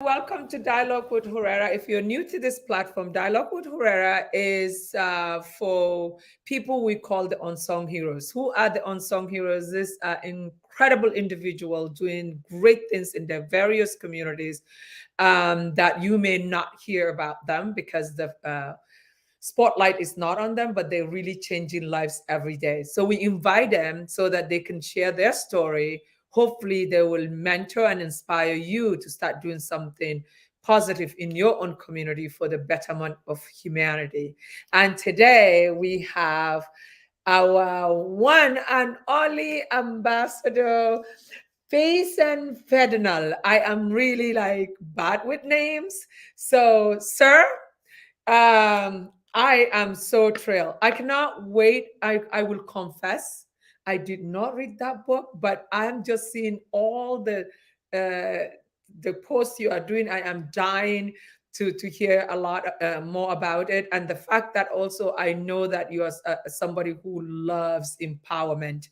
Welcome to Dialogue with Khuraira. If you're new to this platform, Dialogue with Khuraira is for people we call the unsung heroes. Who are the unsung heroes? These are incredible individuals doing great things in their various communities that you may not hear about them because the spotlight is not on them, but they're really changing lives every day. So we invite them so that they can share their story. Hopefully, they will mentor and inspire you to start doing something positive in your own community for the betterment of humanity. And today we have our one and only ambassador, Feson Ferdinand. I am really like bad with names. So, sir, I am so thrilled. I cannot wait. I will confess, I did not read that book, but I'm just seeing all the posts you are doing. I am dying to hear a lot more about it, and the fact that also I know that you are somebody who loves empowerment.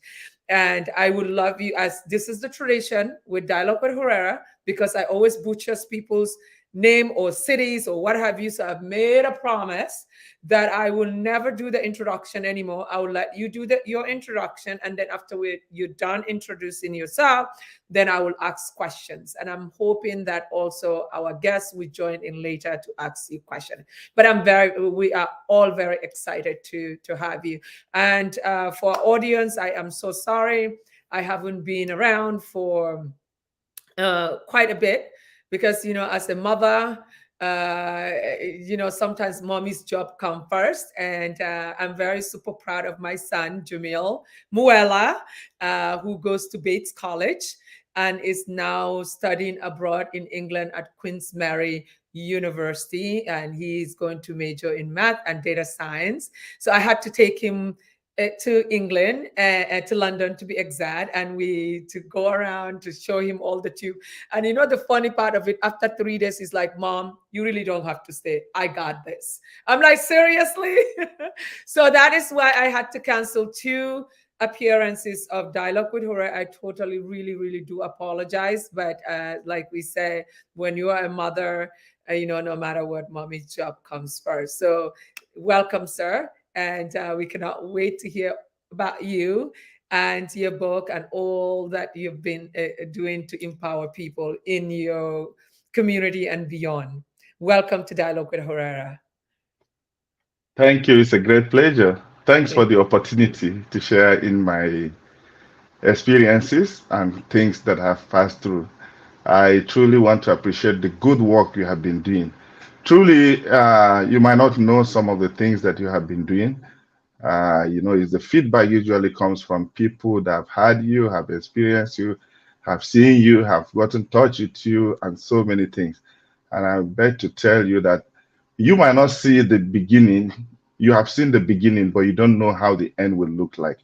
And I would love you, as this is the tradition with Dialogue with Khuraira, because I always butchers people's name or cities or what have you. So I've made a promise that I will never do the introduction anymore. I will let you do your introduction, and then after you're done introducing yourself, then I will ask questions. And I'm hoping that also our guests will join in later to ask you questions. But we are all very excited to have you. And for our audience, I am so sorry I haven't been around for quite a bit, because as a mother, sometimes mommy's job comes first, and I'm very super proud of my son Jamil Muela, who goes to Bates College and is now studying abroad in England at Queen's Mary University, and he's going to major in math and data science. So I had to take him to England, to London to be exact, and to go around to show him all the tube. And the funny part of it, after 3 days, he's like, "Mom, you really don't have to stay. I got this." I'm like, "Seriously?" So that is why I had to cancel 2 appearances of Dialogue with Ture. I totally, really, really do apologize. But like we say, when you are a mother, no matter what, mommy's job comes first. So welcome, sir. And we cannot wait to hear about you and your book and all that you've been doing to empower people in your community and beyond. Welcome to Dialogue with Khuraira. Thank you. It's a great pleasure. Thanks for Thank the opportunity to share in my experiences and things that I've passed through. I truly want to appreciate the good work you have been doing. Truly, you might not know some of the things that you have been doing. Is the feedback usually comes from people that have had you, have experienced you, have seen you, have gotten in touch with you, and so many things. And I beg to tell you that you might not see the beginning. You have seen the beginning, but you don't know how the end will look like.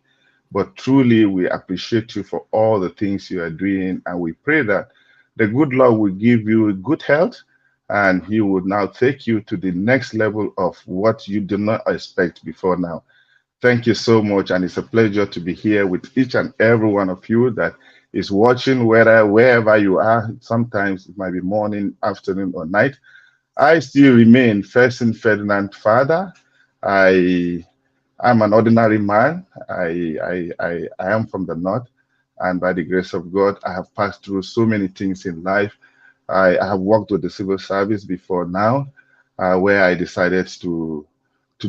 But truly, we appreciate you for all the things you are doing, and we pray that the good Lord will give you good health, and He will now take you to the next level of what you did not expect before now. Thank you so much, and it's a pleasure to be here with each and every one of you that is watching, wherever you are. Sometimes it might be morning, afternoon, or night. I still remain Feson Ferdinand Fada. I am an ordinary man. I am from the north, and by the grace of God, I have passed through so many things in life. I have worked with the civil service before now, where I decided to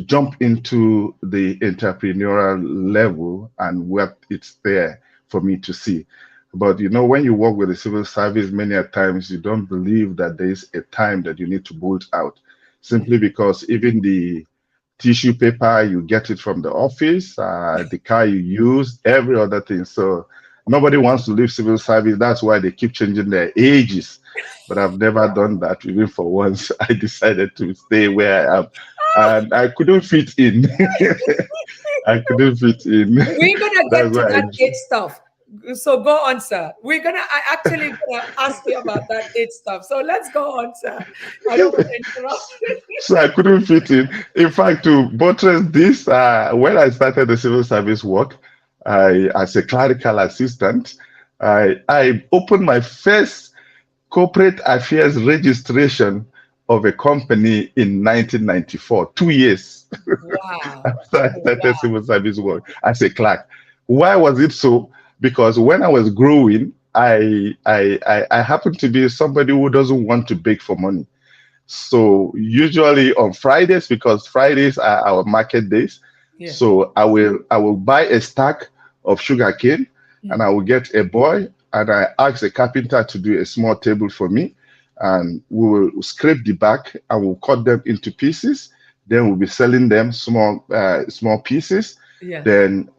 jump into the entrepreneurial level, and what it's there for me to see. But when you work with the civil service, many a times you don't believe that there is a time that you need to bolt out, simply because even the tissue paper, you get it from the office, the car you use, every other thing. So nobody wants to leave civil service. That's why they keep changing their ages. But I've never done that. Even for once, I decided to stay where I am. And I couldn't fit in. I couldn't fit in. We're gonna get That's to why that age stuff. So go on, sir. I actually gonna ask you about that age stuff. So let's go on, sir. I don't want to interrupt. so I couldn't fit in. In fact, to buttress this, when I started the civil service work, as a clerical assistant, I opened my first corporate affairs registration of a company in 1994, 2 years Wow. after I Oh, started wow. civil service work as a clerk. Why was it so? Because when I was growing, I happened to be somebody who doesn't want to beg for money. So usually on Fridays, because Fridays are our market days, Yeah. so I will buy a stack of sugar cane, and I will get a boy, and I ask a carpenter to do a small table for me, and we will scrape the back and we'll cut them into pieces. Then we'll be selling them small pieces. Yeah. Then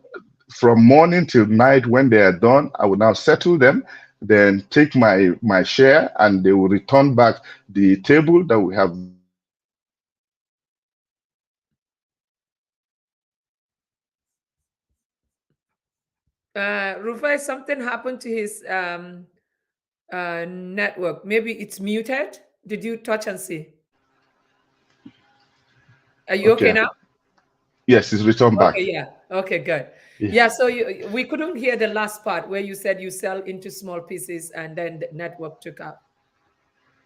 from morning till night, when they are done, I will now settle them, then take my share, and they will return back the table that we have done for them. And then we will sell them Rufai, something happened to his network. Maybe it's muted. Did you touch and see? Are you okay Okay. now? Yes, it's returned Okay, back. yeah. Okay, good. Yeah. Yeah, so we couldn't hear the last part where you said you sell into small pieces and then the network took out.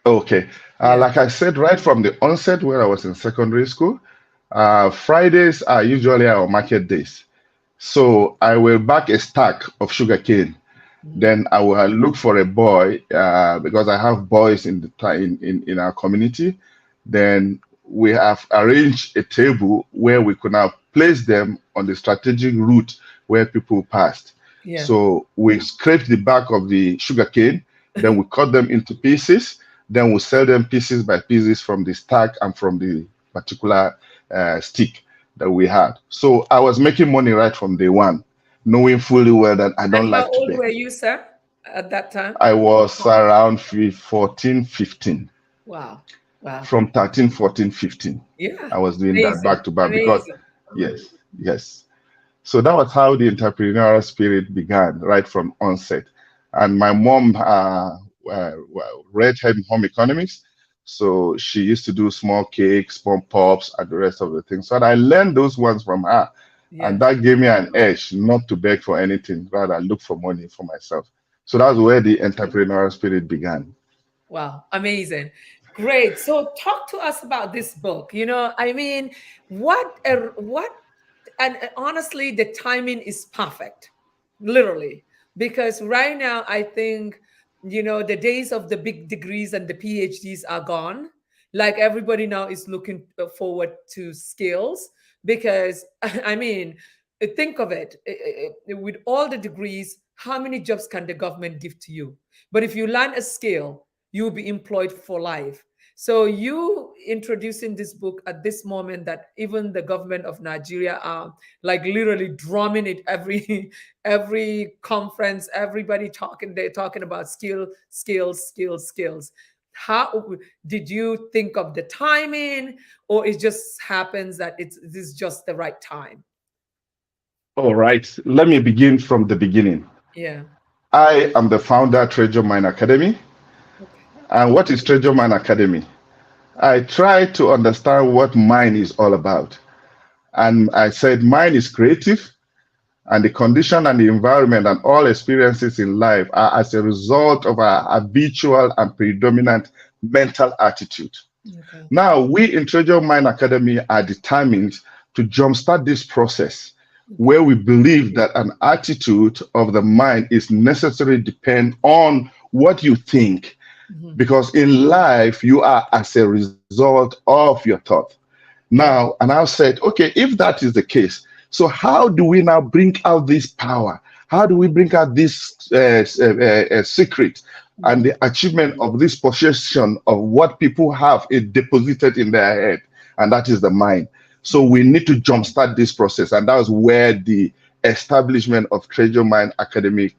Okay. Yeah. Like I said, right from the onset when I was in secondary school, Fridays are usually our market days. So I will back a stack of sugar cane. Mhm. Then I will look for a boy, because I have boys in in our community. Then we have arranged a table where we could now place them on the strategic route where people passed. Yeah. So we scrape the back of the sugar cane, then we cut them into pieces, then we sell them pieces by pieces from the stack and from the particular stick that we had. So I was making money right from day one, knowing fully well that I And don't how like to old beg. were you, sir, at that time? I was around 14, 15. Wow. Wow. From 13, 14, 15. Yeah. I was doing that Amazing. back to back because, Amazing. yes, yes. So that was how the entrepreneurial spirit began right from onset. And my mom read home economics. So she used to do small cakes, small pops, and the rest of the things. So I learned those ones from her. Yeah. And that gave me an edge not to beg for anything, rather look for money for myself. So that's where the entrepreneurial spirit began. Wow, amazing. Great. So talk to us about this book. I mean, what and honestly, the timing is perfect. Literally. Because right now I think, the days of the big degrees and the PhDs are gone. Like everybody now is looking forward to skills because I mean, think of it. With all the degrees, how many jobs can the government give to you? But if you learn a skill, you'll be employed for life. So you introducing this book at this moment that even the government of Nigeria are like literally drumming it every conference, everybody talking, they're talking about skills. How did you think of the timing, or it just happens that this is just the right time? All right, let me begin from the beginning. Yeah. I am the founder of Treasure Mine Academy. Okay. And what is Treasure Mine Academy? I try to understand what mine is all about. And I said mine is creative, and the condition and the environment and all experiences in life are as a result of our habitual and predominant mental attitude. Okay. Now, we in Treasure Mine Academy are determined to jumpstart this process Okay. where we believe that an attitude of the mind is necessary depend on what you think, Mhm. because in life you are as a result of your thought. Yeah. Now, and I've said, okay, if that is the case, so how do we now bring out this power? How do we bring out this secret and the achievement of this possession of what people have deposited in their head? And that is the mind. So we need to jumpstart this process. And that was where the establishment of Treasure Mine Academy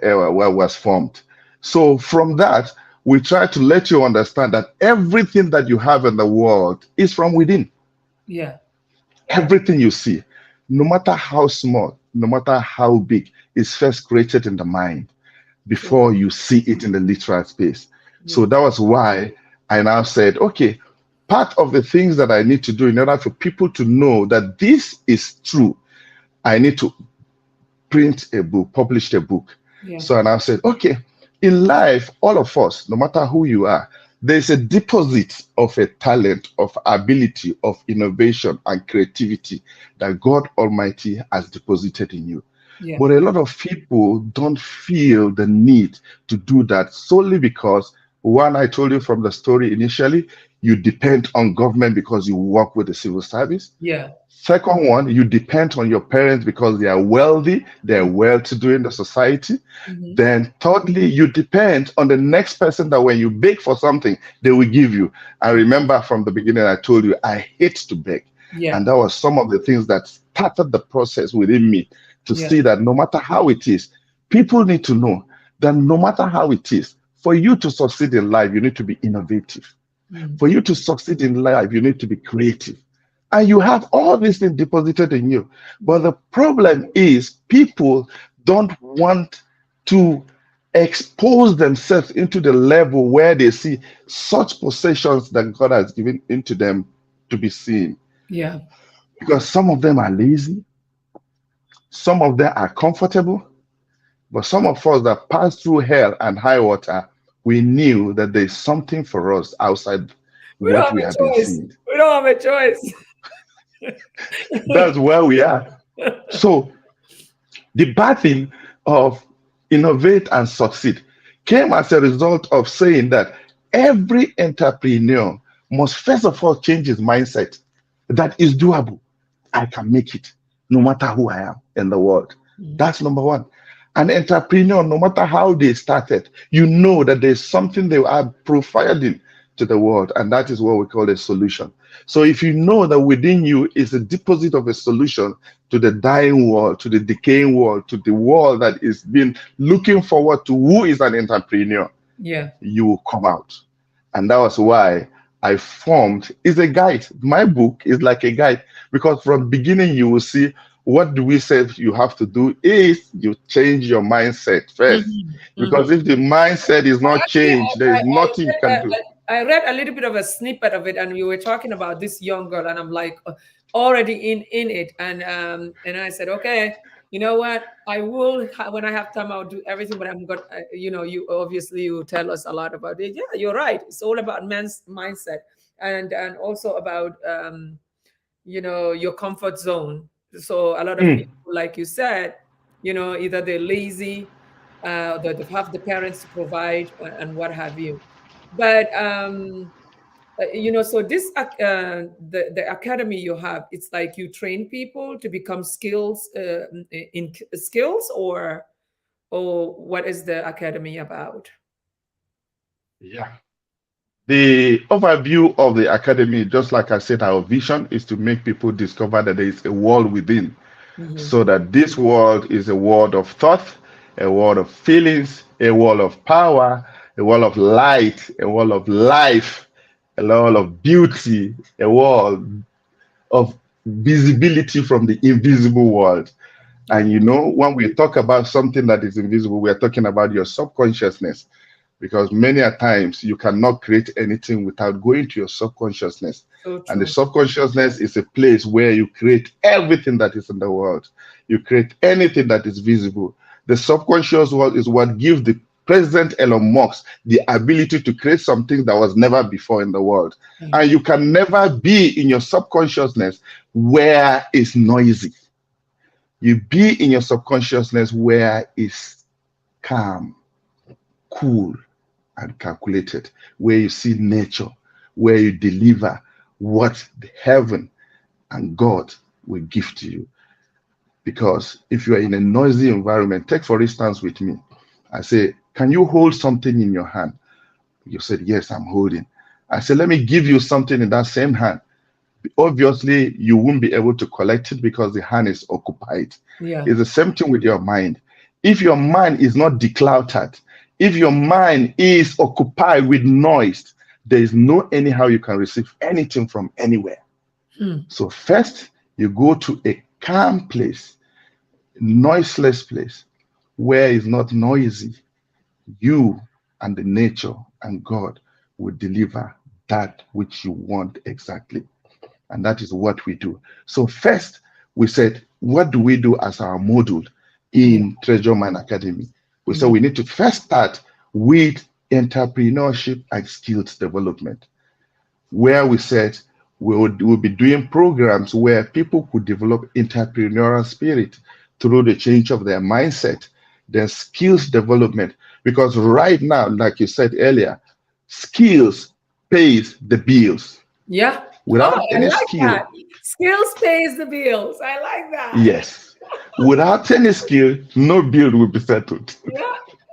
was formed. So from that, we try to let you understand that everything that you have in the world is from within. Yeah. Everything you see, no matter how small, no matter how big, is first created in the mind True. before you see it in the literal space. So Yeah. that was why I now said, okay, part of the things that I need to do in order for people to know that this is true, I need to print a book, publish a book. Yeah. So and I said, okay, in life, all of us, no matter who you are, there's a deposit of a talent, of ability, of innovation and creativity that God Almighty has deposited in you. Yeah. But a lot of people don't feel the need to do that solely because, one, I told you from the story initially, you depend on government because you work with the civil service. Yeah. Second one, you depend on your parents because they are wealthy, they're well-to-do in the society. Mhm. Then thirdly, you depend on the next person that when you beg for something, they will give you. I remember from the beginning, I told you, I hate to beg. Yeah. And that was some of the things that started the process within me to Yeah. see that no matter how it is, people need to know that no matter how it is, for you to succeed in life, you need to be innovative. Mm. For you to succeed in life, you need to be creative. And you have all these things deposited in you. But the problem is people don't want to expose themselves into the level where they see such possessions that God has given into them to be seen. Yeah. Because some of them are lazy, some of them are comfortable, but some of us that passed through hell and high water, we knew that there's something for us outside We don't what have we a have been choice. seeing. We don't have a choice. That's where we are. So the bad thing of innovate and succeed came as a result of saying that every entrepreneur must first of all change his mindset that is doable. I can make it no matter who I am in the world. That's number one. An entrepreneur, no matter how they started, you know that there's something they are providing to the world, and that is what we call a solution. So if you know that within you is a deposit of a solution to the dying world, to the decaying world, to the world that is being looking forward to who is an entrepreneur, Yeah. you will come out. And that was why I formed is a guide. My book is like a guide because from beginning you will see what do we say you have to do is you change your mindset first. Because if the mindset is not Actually, changed, there is nothing you can do. I read a little bit of a snippet of it, and you were talking about this young girl, and I'm like already in it, and I said, okay, you know what? I will when I have time, I'll do everything. But I'm going. You obviously you tell us a lot about it. Yeah, you're right. It's all about man's mindset, and also about your comfort zone. So a lot of Mm. people, like you said, either they're lazy, they have the parents to provide, and what have you. But so this the academy you have, it's like you train people to become skills in skills, or what is the academy about? Yeah. The overview of the academy, just like I said, our vision is to make people discover that there is a world within, Mm-hmm. so that this world is a world of thought, a world of feelings, a world of power, a world of light, a world of life, a world of beauty, a world of visibility from the invisible world. And when we talk about something that is invisible, we are talking about your subconsciousness, because many a times you cannot create anything without going to your subconsciousness. So And the true. subconsciousness is a place where you create everything that is in the world. You create anything that is visible. The subconscious world is what gives the President Elon Musk the ability to create something that was never before in the world. And you can never be in your subconsciousness where it's noisy. You be in your subconsciousness where it's calm, cool, and calculated, where you see nature, where you deliver what the heaven and God will give to you. Because if you are in a noisy environment, take for instance with me, I say, can you hold something in your hand? You said, yes, I'm holding. I said, let me give you something in that same hand. Obviously, you won't be able to collect it because the hand is occupied. Yeah. It's the same thing with your mind. If your mind is not decluttered, if your mind is occupied with noise, there is no anyhow you can receive anything from anywhere. So first, you go to a calm place, noiseless place, where it's not noisy. You and the nature and God will deliver that which you want exactly. And that is what we do. So first, we said, what do we do as our module Yeah. in Treasure Mine Academy? We said Yeah. we need to first start with entrepreneurship and skills development, where we said we'll be doing programs where people could develop entrepreneurial spirit through the change of their mindset, their skills development. Because right now, like you said earlier, skills pays the bills. Yeah. Oh, Without I any like skill, that. Skills pays the bills. I like that. yes, without any skill, no bill will be settled. Yeah,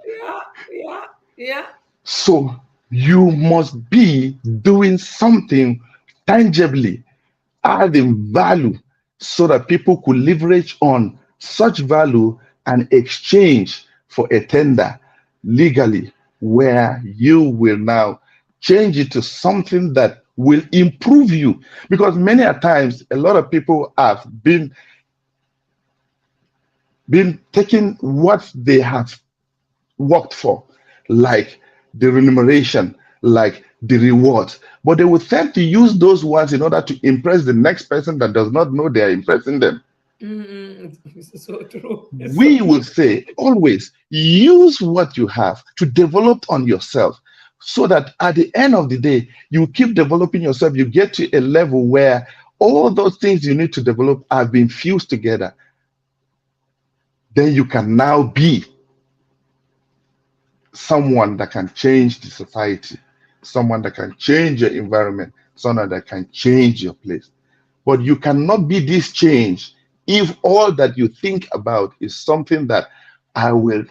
yeah, yeah, yeah. So you must be doing something tangibly, adding value so that people could leverage on such value and exchange for a tender legally, where you will now change it to something that will improve you. Because many a times, a lot of people have been taking what they have worked for, like the remuneration, like the reward. But they will tend to use those ones in order to impress the next person that does not know they are impressing them. It's so true. It's so We will say always use what you have to develop on yourself, so that at the end of the day, you keep developing yourself. You get to a level where all those things you need to develop have been fused together. Then you can now be someone that can change the society, someone that can change your environment, someone that can change your place. But you cannot be this change if all that you think about is something that I will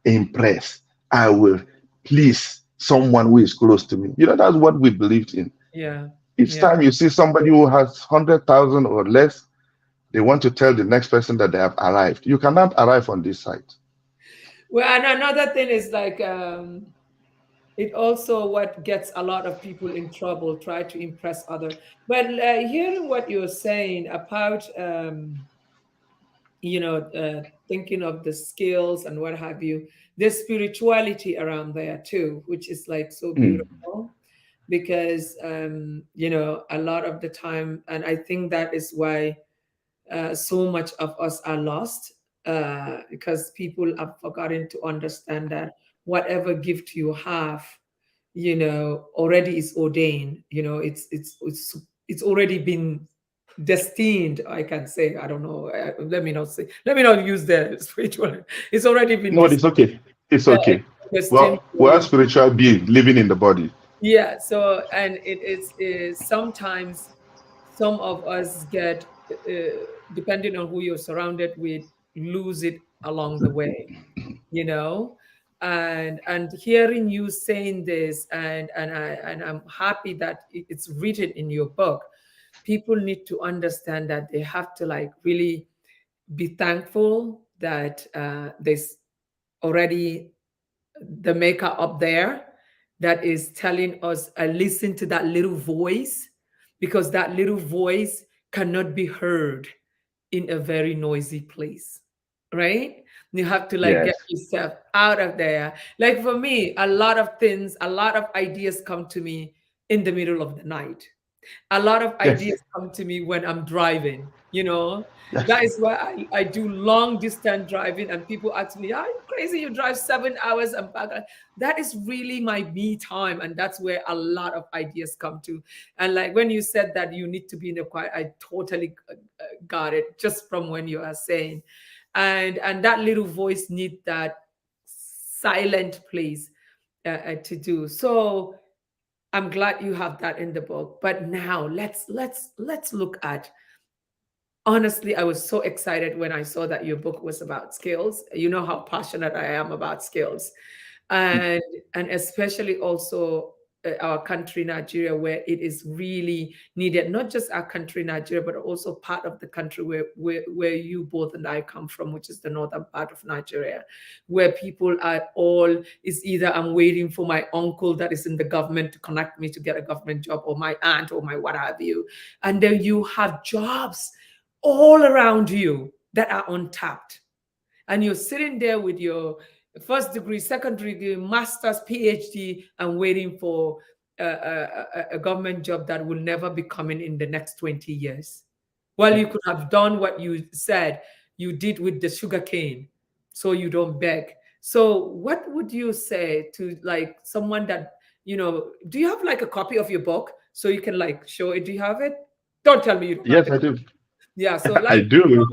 impress, I will please someone who is close to me. You know, that's what we believed in. yeah, Each yeah. time you see somebody who has 100,000 or less, they want to tell the next person that they have arrived. You cannot arrive on this side. Well, and another thing is like it also what gets a lot of people in trouble, try to impress other. But hearing what you're saying about thinking of the skills and what have you, there's spirituality around there too, which is like so Mm, beautiful because a lot of the time, and I think that is why so much of us are lost, because people have forgotten to understand that whatever gift you have, already is ordained. It's already been destined. I can say, I don't know. Let me not use the spiritual. It's already been no, it's okay. It's uh, okay. destined Well, for we're you. spiritual being living in the body. Yeah. So, and it is sometimes some of us get, depending on who you're surrounded with, lose it along the way, you know. And hearing you saying this, and I'm happy that it's written in your book. People need to understand that they have to like really be thankful that there's already the maker up there that is telling us, listen to that little voice, because that little voice cannot be heard in a very noisy place, right? You have to like get Yes. yourself out of there. Like for me, a lot of things, a lot of ideas come to me in the middle of the night. A lot of Yes. ideas come to me when I'm driving, you know. Yes. That is why I do long distance driving, and people ask me, are you crazy? You drive 7 hours and back. That is really my me time. And that's where a lot of ideas come to. And like when you said that you need to be in the quiet, I totally got it just from when you are saying. And that little voice need that silent place to do. So I'm glad you have that in the book. But now let's look at, honestly, I was so excited when I saw that your book was about skills. You know how passionate I am about skills. And and especially also our country Nigeria, where it is really needed, not just our country Nigeria, but also part of the country where you both and I come from, which is the northern part of Nigeria, where people are all, is either I'm waiting for my uncle that is in the government to connect me to get a government job, or my aunt, or my what have you. And then you have jobs all around you that are untapped, and you're sitting there with your first degree, second degree, master's, PhD, and waiting for a government job that will never be coming in the next 20 years. Well, you could have done what you said you did with the sugar cane, so you don't beg. So what would you say to like someone that, do you have like a copy of your book so you can like show it? Do you have it? Don't tell me you don't have Yes, the I copy. do. Yeah, so I like, do.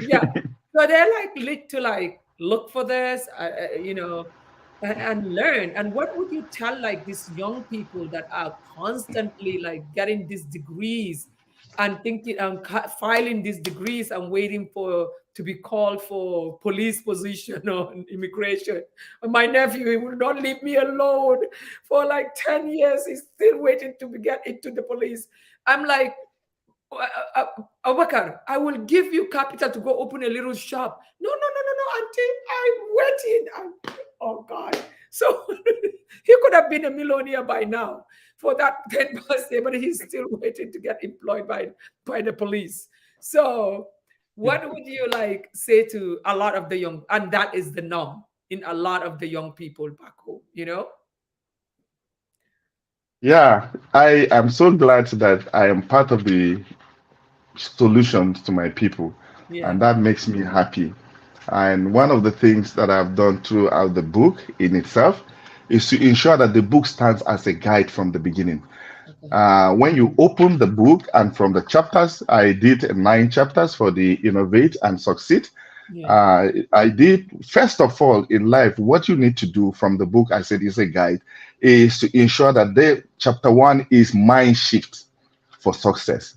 yeah, so they're like to like look for this, and learn. And what would you tell like these young people that are constantly like getting these degrees and thinking and filing these degrees and waiting for to be called for police position or immigration? My nephew, he will not leave me alone for like 10 years. He's still waiting to get into the police. I'm like, Abakar, I will give you capital to go open a little shop. No, no, no, no, no, auntie, I'm waiting. Oh God. So he could have been a millionaire by now for that 10 birthday, but he's still waiting to get employed by the police. So what would you like say to a lot of the young, and that is the norm in a lot of the young people back home? Yeah, I am so glad that I am part of the solutions to my people, Yeah. and that makes me happy. And one of the things that I've done throughout the book in itself is to ensure that the book stands as a guide from the beginning. Okay. When you open the book, and from the chapters, I did 9 chapters for the Innovate and Succeed. Yeah. I did, first of all, in life, what you need to do from the book, I said is a guide, is to ensure that the chapter 1 is mind shift for success.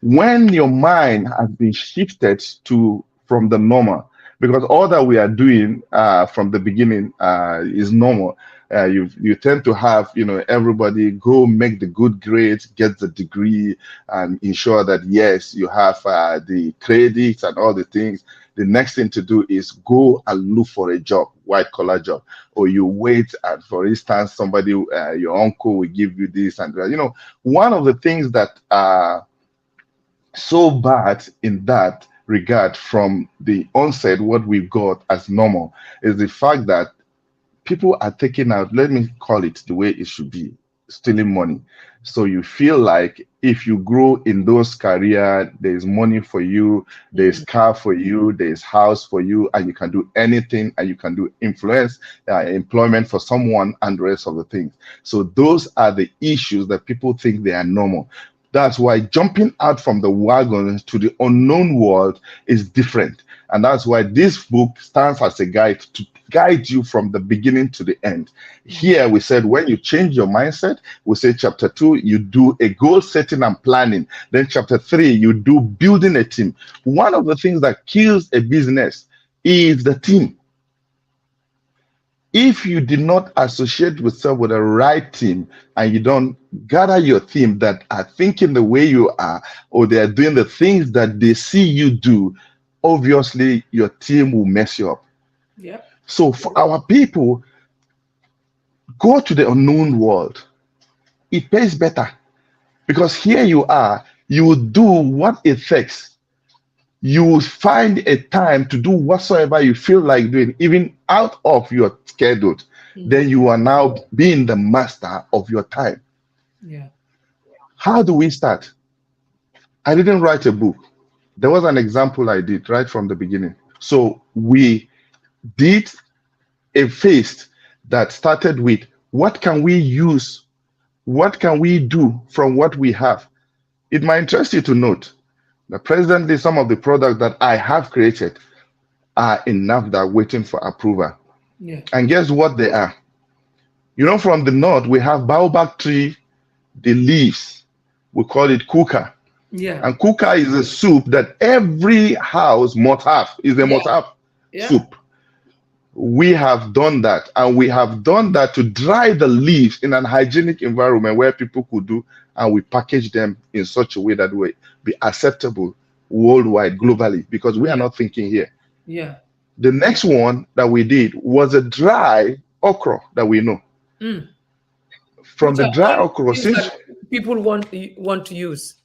When your mind has been shifted to from the normal, because all that we are doing from the beginning is normal. You tend to have everybody go make the good grades, get the degree, and ensure that yes you have the credits and all the things. The next thing to do is go and look for a job, white collar job, or you wait. And for instance, somebody, your uncle, will give you this and that. One of the things that so bad in that regard from the onset, what we've got as normal is the fact that people are taking out, let me call it the way it should be, stealing money. So you feel like if you grow in those career, there's money for you, there's Mm. car for you, there's house for you, and you can do anything, and you can do influence, employment for someone, and the rest of the things. So those are the issues that people think they are normal. That's why jumping out from the wagon to the unknown world is different. And that's why this book stands as a guide to guide you from the beginning to the end. Here we said when you change your mindset, we say chapter 2, you do a goal setting and planning. Then chapter 3, you do building a team. One of the things that kills a business is the team. If you did not associate yourself with the right team, and you don't gather your team that are thinking the way you are, or they are doing the things that they see you do, obviously your team will mess you up. Yeah. So for our people, go to the unknown world. It pays better, because here you are, you will do what it takes. You will find a time to do whatsoever you feel like doing, even out of your schedule. Then you are now being the master of your time. Yeah. How do we start? I didn't write a book. There was an example I did right from the beginning. So we did a feast that started with what can we use? What can we do from what we have? It might interest you to note that presently some of the products that I have created are in NAFDAC waiting for approval. Yeah. And guess what they are? From the north, we have baobab tree, the leaves. We call it kuka. Yeah. And kuka is a soup that every house must have, is a Yeah. must have Yeah. soup. We have done that, and we have done that to dry the leaves in an hygienic environment where people could do, and we package them in such a way that will be acceptable worldwide, globally, because we are Yeah. not thinking here. Yeah. The next one that we did was a dry okra that we know. Mm. From Which the are dry all okra, things since that people want to use.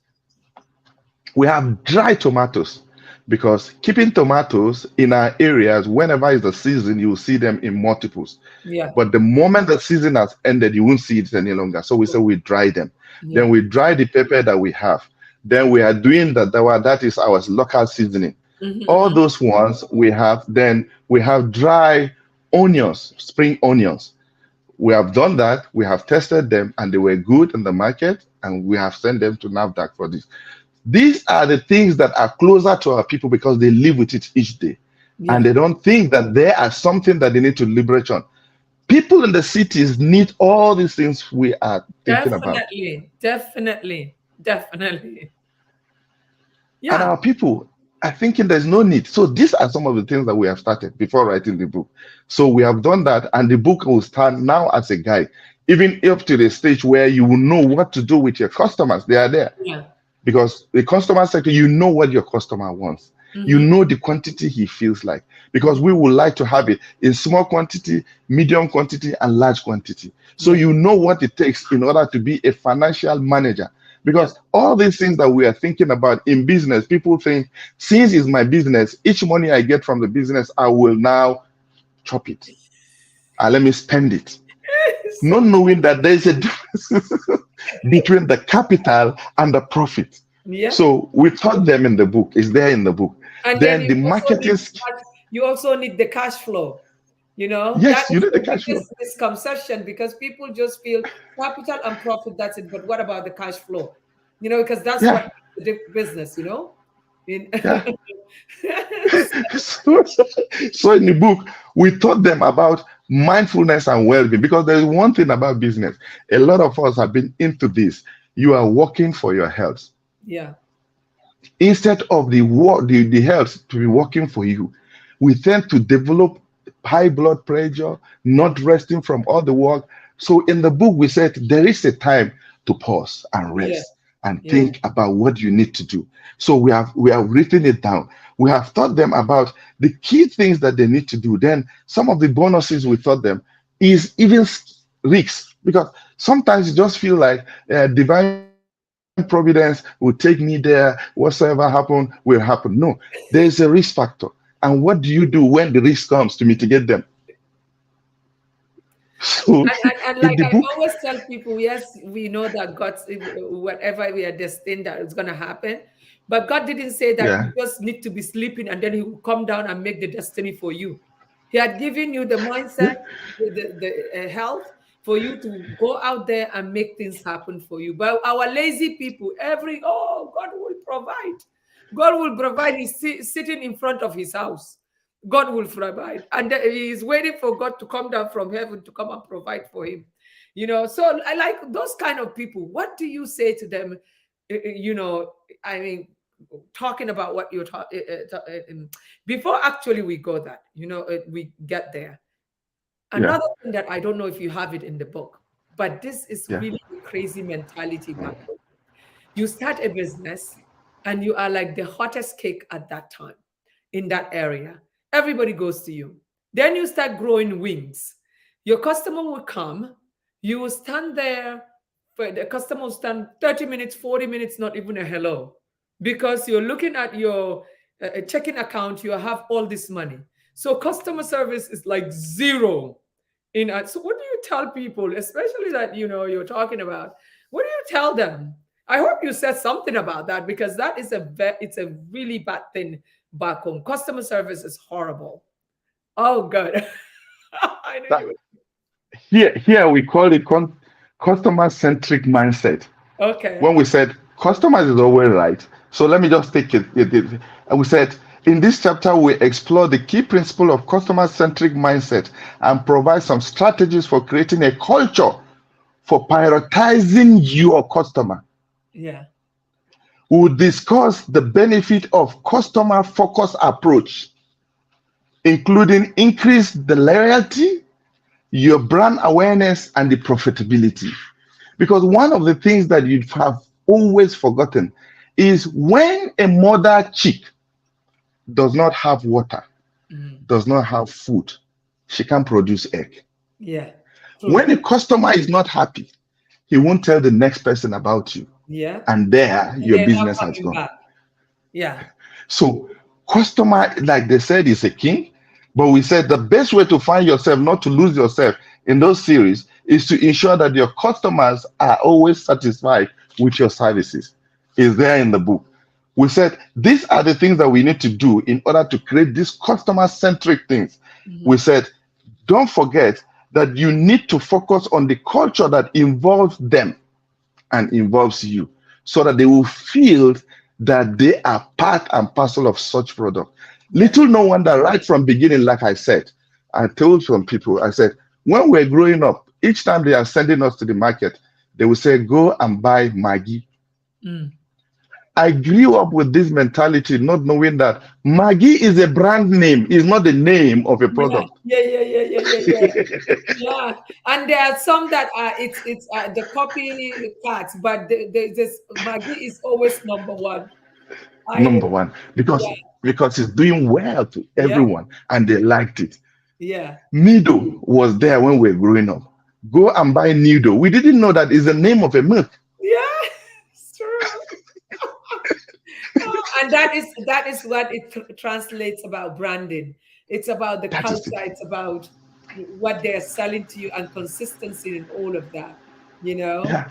we have dry tomatoes, because keeping tomatoes in our areas, whenever it's the season, you will see them in multiples. Yeah. But the moment the season has ended, you won't see it any longer. So we say we dry them. Yeah. Then we dry the pepper that we have. Then we are doing that is our local seasoning. All those ones we have. Then we have dry onions, spring onions. We have done that. We have tested them, and they were good in the market, and we have sent them to NAFDAC for this. These are the things that are closer to our people because they live with it each day, and they don't think that there are something that they need to liberate on. People in the cities need all these things we are thinking about. Definitely. And our people are thinking there's no need. So these are some of the things that we have started before writing the book. So we have done that, and the book will stand now as a guide, even up to the stage where you will know what to do with your customers. They are there. Because the customer sector, you know what your customer wants. You know the quantity he feels like, because we would like to have it in small quantity, medium quantity, and large quantity. So you know what it takes in order to be a financial manager. Because all these things that we are thinking about in business, people think, since it's my business, each money I get from the business, I will now chop it. And let me spend it. Not knowing that there's a difference between the capital and the profit. So we taught them in the book. It's there in the book. And then the marketing. You also need the cash flow. Yes, you need the cash flow. Misconception, because people just feel capital and profit, that's it. But what about the cash flow? Because that's what the business, So in the book, we taught them about mindfulness and well-being, because there's one thing about business. A lot of us have been into this. You are working for your health. Instead of the health to be working for you, we tend to develop high blood pressure, not resting from all the work. So in the book, we said there is a time to pause and rest and think about what you need to do. So we have written it down. We have taught them about the key things that they need to do. Then some of the bonuses we taught them is even risks, because sometimes you just feel like divine providence will take me there. Whatsoever happen will happen. No, there's a risk factor. And what do you do when the risk comes to mitigate them? So, and like I always tell people, yes, we know that God, whatever we are destined, that it's going to happen. But God didn't say that you just need to be sleeping and then He will come down and make the destiny for you. He had given you the mindset, the health, for you to go out there and make things happen for you. But our lazy people, God will provide. God will provide. He's sitting in front of His house. God will provide. And He is waiting for God to come down from heaven to come and provide for him. So I like those kind of people. What do you say to them? I mean, talking about what you're talking, before actually we go that, we get there. Another thing that I don't know if you have it in the book, but this is really a crazy mentality back home. You start a business and you are like the hottest cake at that time in that area. Everybody goes to you. Then you start growing wings. Your customer will come. You will stand there. The customer will stand 30 minutes, 40 minutes, not even a hello. Because you're looking at your checking account, you have all this money. So customer service is like zero. So what do you tell people, especially that you're talking about? What do you tell them? I hope you said something about that, because that is it's a really bad thing back home. Customer service is horrible. Oh God. I know here we call it customer-centric mindset. Okay. When we said customers is always right. So let me just take it. And we said, in this chapter, we explore the key principle of customer-centric mindset and provide some strategies for creating a culture for prioritizing your customer. Yeah. We'll discuss the benefit of customer-focused approach, including increase the loyalty, your brand awareness, and the profitability. Because one of the things that you have always forgotten is when a mother chick does not have water, does not have food, she can't produce egg. Yeah. When a customer is not happy, he won't tell the next person about you. Yeah. And your business has gone. Back. Yeah. So customer, like they said, is a king. But we said the best way to find yourself, not to lose yourself in those series, is to ensure that your customers are always satisfied with your services. Is there in the book. We said these are the things that we need to do in order to create these customer-centric things. We said don't forget that you need to focus on the culture that involves them and involves you, so that they will feel that they are part and parcel of such product. Yeah. Little no wonder, right from beginning, like I said, I told some people, I said, when we're growing up, each time they are sending us to the market, they will say, go and buy Maggie. Mm. I grew up with this mentality, not knowing that Maggie is a brand name, is not the name of a Yeah, product. yeah. Yeah, and there are some that are it's the copy cats, but this Maggie is always number one. I Number one, Yeah, because it's doing well to yeah, everyone and they liked it. yeah, Nido was there when we were growing up. Go and buy Nido. We didn't know that is the name of a milk. yeah. It's true. And that is what it translates about branding. It's about the That is culture. it. It's about what they're selling to you and consistency in all of that. You know. Yeah.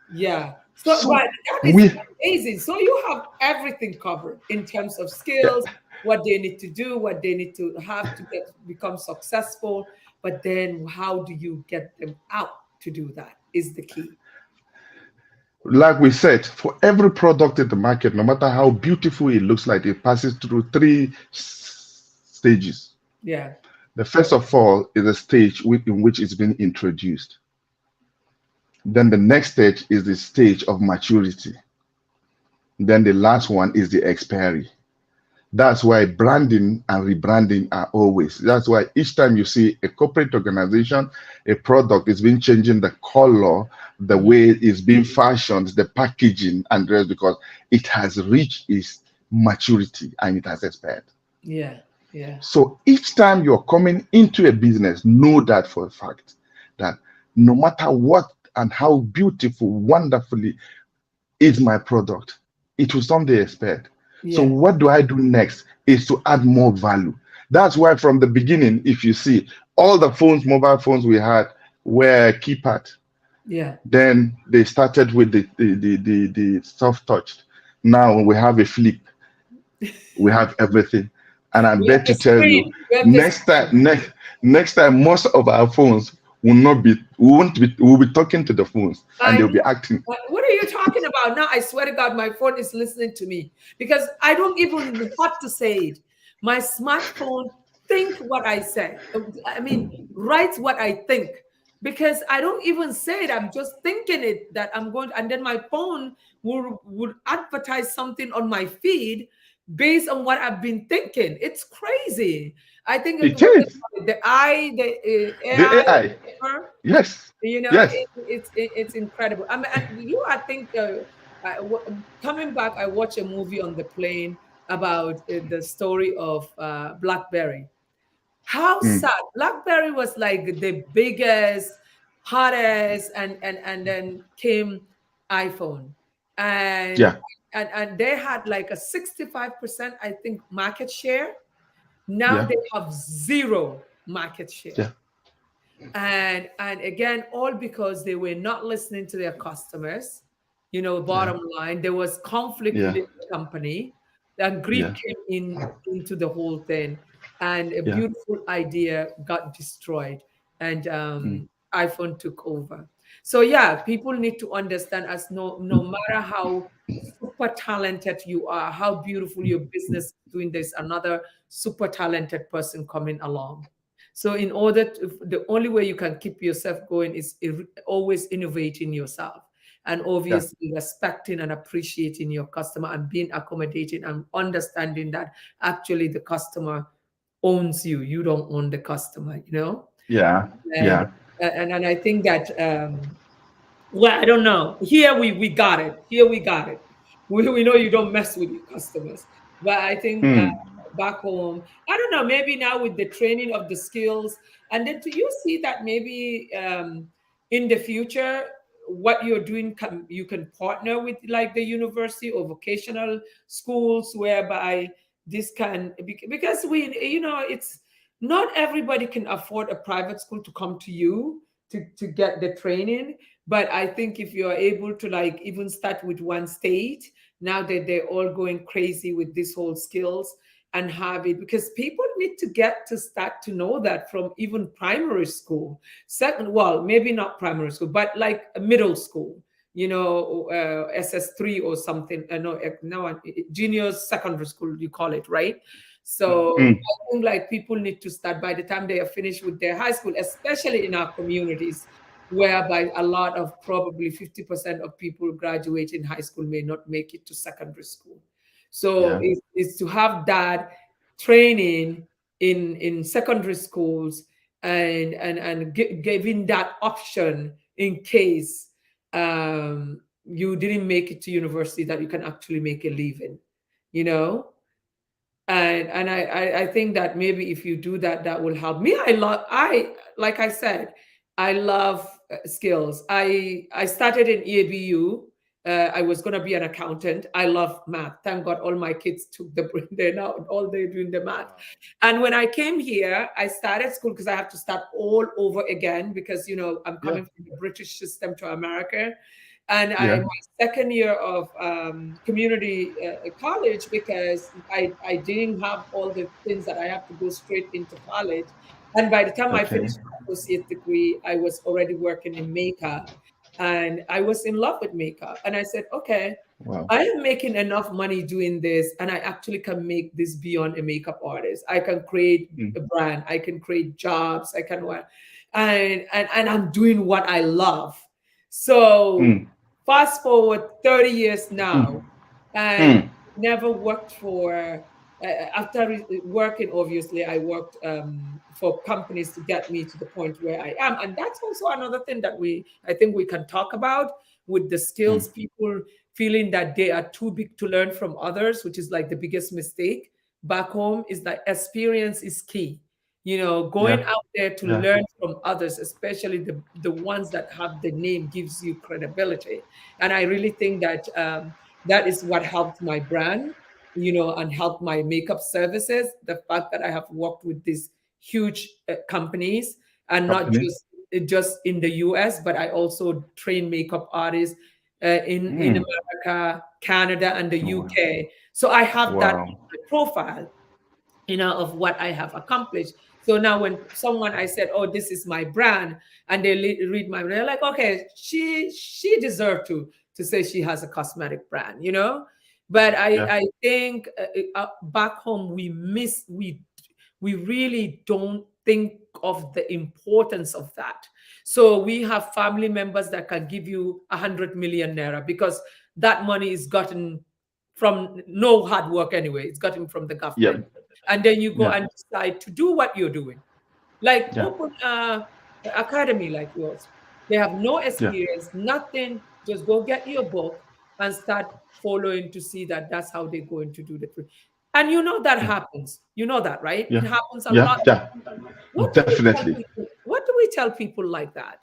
Yeah. So, but So that is we, amazing. So you have everything covered in terms of yeah, skills, what they need to do, what they need to have to become successful. But then, how do you get them out to do that? Is the key. like we said, for every product in the market, no matter how beautiful it looks like, it passes through three stages. Yeah. The first of all is a stage in which it's been introduced. Then the next stage is the stage of maturity. Then the last one is the expiry. That's why branding and rebranding are always. That's why each time you see a corporate organization, a product is being changing the color, the Mhm. way it's being fashioned, the packaging, and the rest, because it has reached its maturity and it has expired. Yeah. Yeah. So each time you're coming into a business, know that for a fact that no matter what and how beautiful, wonderfully is my product, it will someday expire. So Yeah. what do I do next is to add more value. That's why from the beginning, if you see all the phones, mobile phones we had were keypad. Yeah. Then they started with the soft touch. Now we have a flip, we have everything. And I We have bet the to tell you, screen. We have the next screen. time, next time, most of our phones we will be talking to the phones and I they'll be know. acting. What are you talking about now? I swear to God, my phone is listening to me because I don't even have to say it. My smartphone think what I say. I mean, writes what I think because I don't even say it. I'm just thinking it that I'm going, and then my phone will advertise something on my feed based on what I've been thinking. It's crazy. I think It what they is call it, the the AI. AI. Yes, yes, It's incredible. I mean, and I think coming back, I watched a movie on the plane about the story of BlackBerry. How mm, sad! BlackBerry was like the biggest, hottest, and then came iPhone, and yeah, and they had like a 65%, I think, market share. Now yeah, they have zero market share, yeah, and again, all because they were not listening to their customers. yeah, Bottom line, there was conflict yeah, within the company, and greed yeah, came into the whole thing, and a yeah, beautiful idea got destroyed, and mm, iPhone took over. So yeah, people need to understand, as no matter how super talented you are, how beautiful your business is doing, there's another super talented person coming along. So in order to, the only way you can keep yourself going is always innovating yourself, and yeah, obviously respecting and appreciating your customer and being accommodating and understanding that actually the customer owns you. You don't own the customer, yeah, and yeah. and I think that well, I don't know. Here we got it. Here we got it. We know you don't mess with your customers, but I think Mm, back home, I don't know. Maybe now with the training of the skills, and then do you see that maybe in the future, what you're doing you can partner with like the university or vocational schools, whereby this can because it's not everybody can afford a private school to come to you to get the training, but I think if you're able to like even start with one state, now that they're all going crazy with this whole skills, and have it, because people need to get to start to know that from even primary school. Second, well, maybe not primary school, but like a middle school, SS3 or something. No, junior secondary school, you call it, right? So Mm. I think like people need to start by the time they are finished with their high school, especially in our communities, whereby a lot of probably 50% of people graduate in high school may not make it to secondary school. So Yeah. it's to have that training in secondary schools, and giving that option in case you didn't make it to university, that you can actually make a living, you know and I think that maybe if you do that, that will help me. I like I said, I love skills. I started in EABU. I was going to be an accountant. I love math. Thank God all my kids took the brain. They're now all they're doing the math. And when I came here, I started school because I have to start all over again, because I'm Yeah. coming from the British system to America. And Yeah. my second year of community college, because I didn't have all the things that I have to go straight into college. And by the time I Okay. finished my associate degree, I was already working in makeup, and I was in love with makeup. And I said, okay, Wow. I am making enough money doing this, and I actually can make this beyond a makeup artist. I can create Mm. a brand, I can create jobs, I can what, and I'm doing what I love. So Mm. fast forward 30 years Mm. now, and Mm. never worked for, after working, obviously, I worked for companies to get me to the point where I am. And that's also another thing that I think we can talk about with the Mm. skills, people feeling that they are too big to learn from others, which is like the biggest mistake back home, is that experience is key. Going Yeah. out there to Yeah. learn from others, especially the ones that have the name, gives you credibility. And I really think that that is what helped my brand, and helped my makeup services. The fact that I have worked with these huge companies, and not Companies. just in the US, but I also train makeup artists in Mm. America, Canada, and the Wow. UK. So I have that Wow. in my profile, of what I have accomplished. So now when someone I said, "Oh, this is my brand," and they read my, they're like, "Okay, she deserved to say she has a cosmetic brand." But I Yeah. I think back home we really don't think of the importance of that. So we have family members that can give you 100 million naira, because that money is gotten from no hard work anyway. It's gotten from the Yeah. government. And then you go Yeah. and decide to do what you're doing. Like Yeah. open academy like yours. They have no Yeah. experience, nothing. Just go get your book and start following to see that that's how they're going to do the thing. And that Yeah. happens. You know that, right? It Yeah. happens a Yeah. lot. Yeah. What do we tell Definitely. people? What do we tell people like that?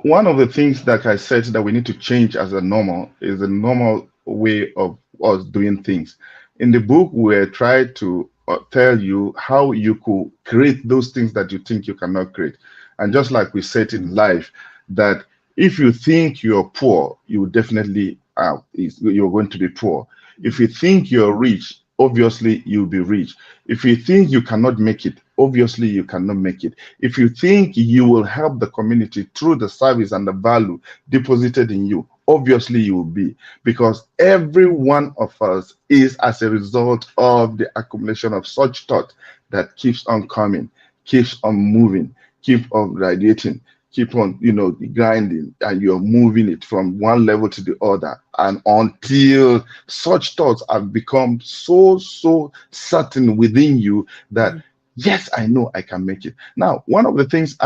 One of the things that I said that we need to change as a normal is the normal way of us doing things. In the book, we try to tell you how you could create those things that you think you cannot create. And just like we said in life, that if you think you're poor, you definitely you're going to be poor. If you think you're rich, obviously you'll be rich. If you think you cannot make it, obviously you cannot make it. If you think you will help the community through the service and the value deposited in you, obviously you will be, because every one of us is as a result of the accumulation of such thought that keeps on coming, keeps on moving, keep on radiating, keep on grinding, and you're moving it from one level to the other, and until such thoughts have become so certain within you that yes, I know I can make it. Now, one of the things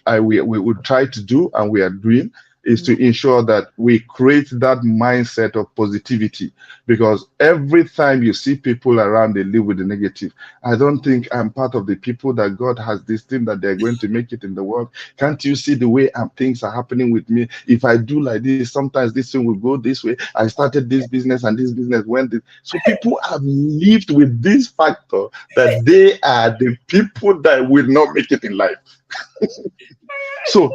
we would try to do, and we are doing, is to ensure that we create that mindset of positivity, because every time you see people around, they live with the negative. I don't think I'm part of the people that God has this thing that they're going to make it in the world. Can't you see the way things are happening with me? If I do like this, sometimes this thing will go this way. I started this business and this business went this. So people have lived with this factor that they are the people that will not make it in life. So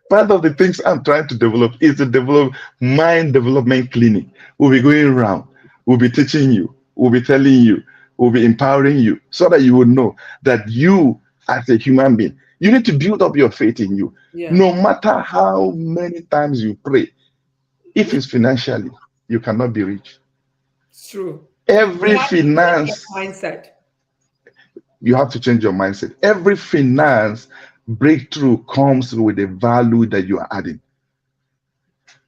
Part of the things I'm trying to develop is to develop mind development clinic. We'll be going around, we'll be teaching you, we'll be telling you, we'll be empowering you so that you will know that you, as a human being, you need to build up your faith in you. Yeah, No matter how many times you pray, if it's financially, you cannot be rich. it's true. You Every have to change your finance, mindset. you have to change your mindset. Every finance breakthrough comes with a value that you are adding.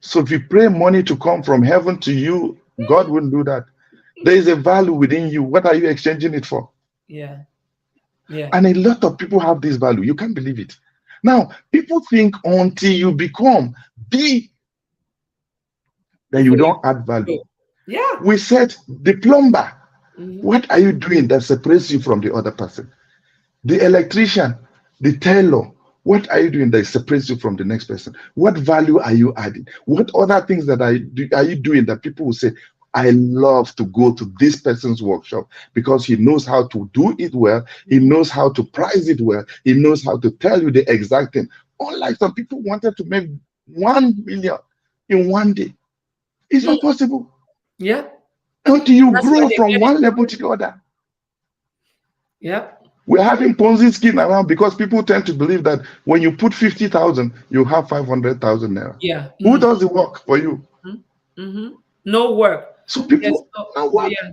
So if you pray money to come from heaven to you, God wouldn't do that. There is a value within you. What are you exchanging it for? Yeah, yeah, And a lot of people have this value. You can't believe it. Now, people think until you become big that you before you don't add value. go. Yeah. We said the plumber, Hmm. what are you doing that separates you from the other person? The electrician, the tailor, what are you doing that separates you from the next person? What value are you adding? What other things that are you doing that people will say, I love to go to this person's workshop because he knows how to do it well, he knows how to price it well, he knows how to tell you the exact thing. Unlike some people wanted to make 1 million in one day. It's not possible. Yeah. Until you That's why grow they from get it. one level to the other. Yeah. We're having Ponzi scheme around because people tend to believe that when you put 50,000, you have 500,000 naira. Yeah. Who does the work for you? Mm-hmm. No work. So Yes. people No, now work. yeah.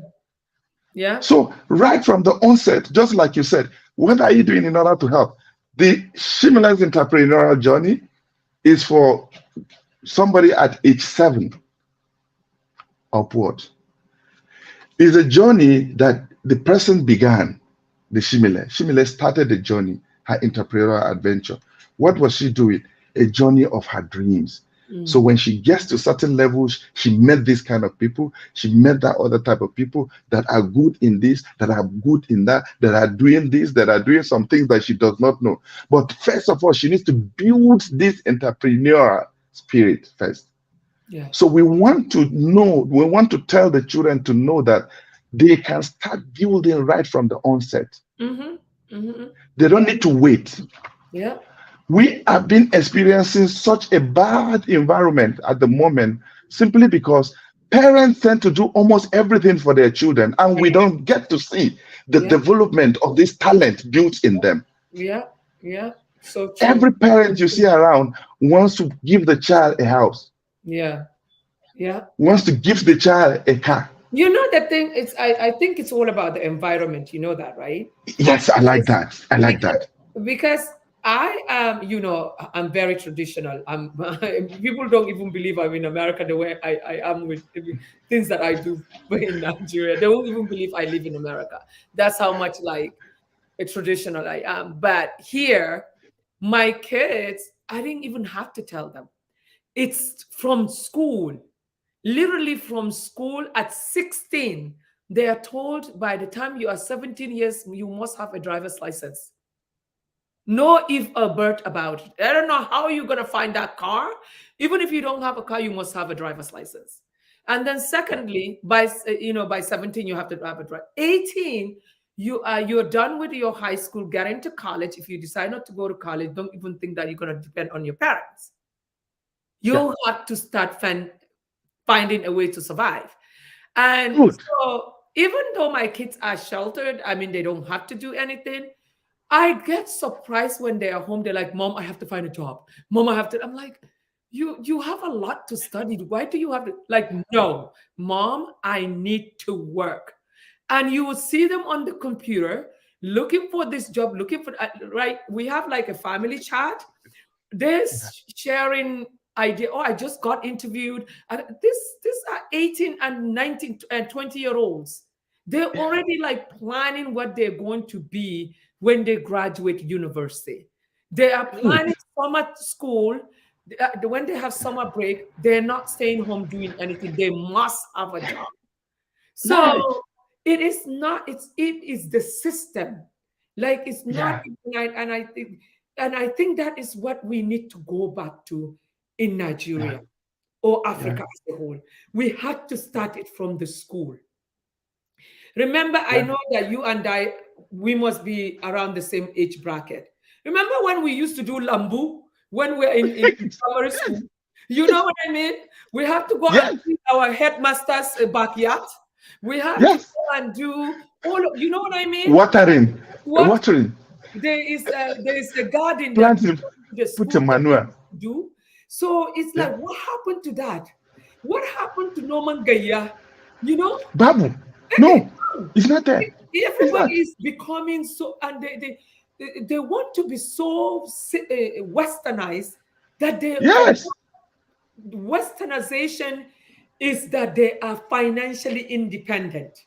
Yeah. So right from the onset, just like you said, what are you doing in order to help? The Shimile's entrepreneurial journey is for somebody at age 7 upward. It's a journey that the person began, the Shimile. Shimile started the journey, her entrepreneurial adventure. What was she doing? A journey of her dreams. So Mm. when she gets to certain levels, she met this kind of people. She met that other type of people that are good in this, that are good in that, that are doing this, that are doing some things that she does not know. But first of all, she needs to build this entrepreneurial spirit first. Yeah. So we want to know, we want to tell the children to know that they can start building right from the onset. Mm-hmm. Mm-hmm. They don't Yeah. need to wait. Yeah. We have been experiencing such a bad environment at the moment simply because parents tend to do almost everything for their children, and we don't get to see the Yeah. development of this talent built in them. Yeah. Yeah. So true. Every parent you see around wants to give the child a house, Yeah. Yeah. wants to give the child a car. You know the thing is I think it's all about the environment. You know that, right? Yes, I like Because that. I like because that. because I am, I'm very traditional. I'm people don't even believe I'm in America the way I am with things that I do in Nigeria. They won't even believe I live in America. That's how much like a traditional I am. But here, my kids, I didn't even have to tell them. It's from school. Literally from school at 16, they are told by the time you are 17 years, you must have a driver's license. No if or but about it. I don't know how you're gonna find that car. Even if you don't have a car, you must have a driver's license. And then secondly, by 17, you have to have a drive. 18, you're done with your high school, get into college. If you decide not to go to college, don't even think that you're gonna depend on your parents. Yeah. You have to start finding a way to survive. And Good. so even though my kids are sheltered, I mean, they don't have to do anything. I get surprised when they are home. They're like, Mom, I have to find a job. Mom, I have to. I'm like, you have a lot to study. Why do you have to? Like, no, Mom, I need to work. And you will see them on the computer looking for this job, looking for, right? We have like a family chat. They're sharing idea. Oh, I just got interviewed. This are 18 and 19 and 20-year olds. They're Yeah. already like planning what they're going to be when they graduate university. They are Good. planning summer school. When they have summer break, they're not staying home doing anything. They must have a job. Right. So it is the system. Like it's not Yeah. and I think that is what we need to go back to in Yeah. Nigeria or Yeah. Africa as a whole. We have to start it from the school. Remember, I Yeah. know that you and we must be around the same age bracket. Remember when we used to do lambu? when we're in primary school. You know what I mean? We have to go and Yes. clean our headmaster's backyard. We have to Yes. go and do all of, you know what I mean? Watering. What Watering. there is a garden that Planting. the Put school a manure. do. So it's Yeah. like, what happened to that? What happened to Norman Gaya? You know, Babu. No, it's not there. It's everybody not. is becoming so, and they want to be so westernized that Yes. westernization is that they are financially independent.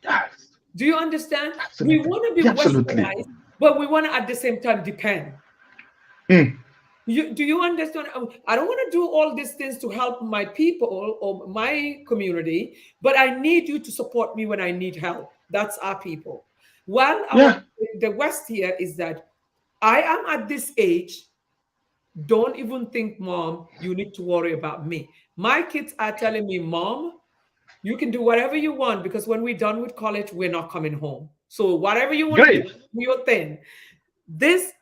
Yes. Do you understand? We Absolutely. want to be Yeah, absolutely. westernized, but we want to at the same time depend. Mm. Do you understand? I don't want to do all these things to help my people or my community, but I need you to support me when I need help. That's our people. While Yeah. the West here is that I am at this age. Don't even think, Mom, you need to worry about me. My kids are telling me, Mom, you can do whatever you want because when we're done with college, we're not coming home. So whatever you want to do, Great. do your thing. This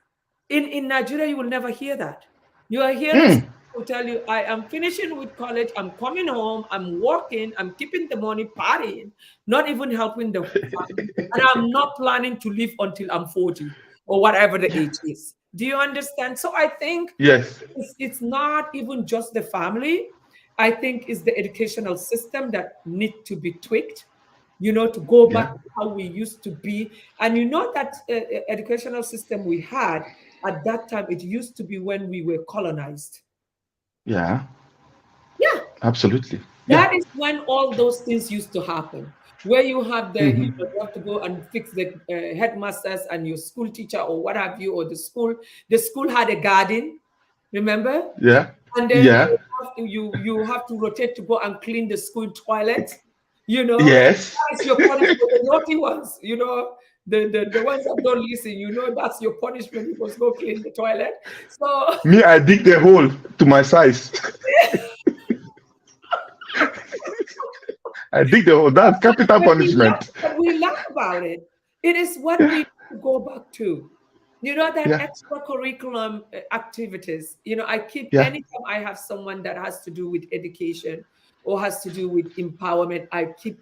in Nigeria, you will never hear that. You are hearing Mm. people tell you, I am finishing with college, I'm coming home, I'm working, I'm keeping the money, partying, not even helping the family, and I'm not planning to live until I'm 40 or whatever the age is. Do you understand? So I think Yes. it's not even just the family. I think it's the educational system that need to be tweaked, to go back Yeah. to how we used to be. And that educational system we had at that time, it used to be when we were colonized. Yeah. Yeah, Absolutely. Yeah. that is when all those things used to happen. Where you have Hmm. you have to go and fix the headmasters and your school teacher or what have you, or the school. The school had a garden, remember? Yeah. And then Yeah. you have to rotate to go and clean the school toilet. Yes. That is your punishment for the naughty ones. The ones that don't listen. That's your punishment. You must go clean the toilet. So Me, I dig the hole to my size. I dig the hole. That's capital punishment. but we laugh about it. It is what we Yeah. need to go back to. That Yeah. extracurriculum activities. I keep, Yeah. anytime I have someone that has to do with education or has to do with empowerment, I keep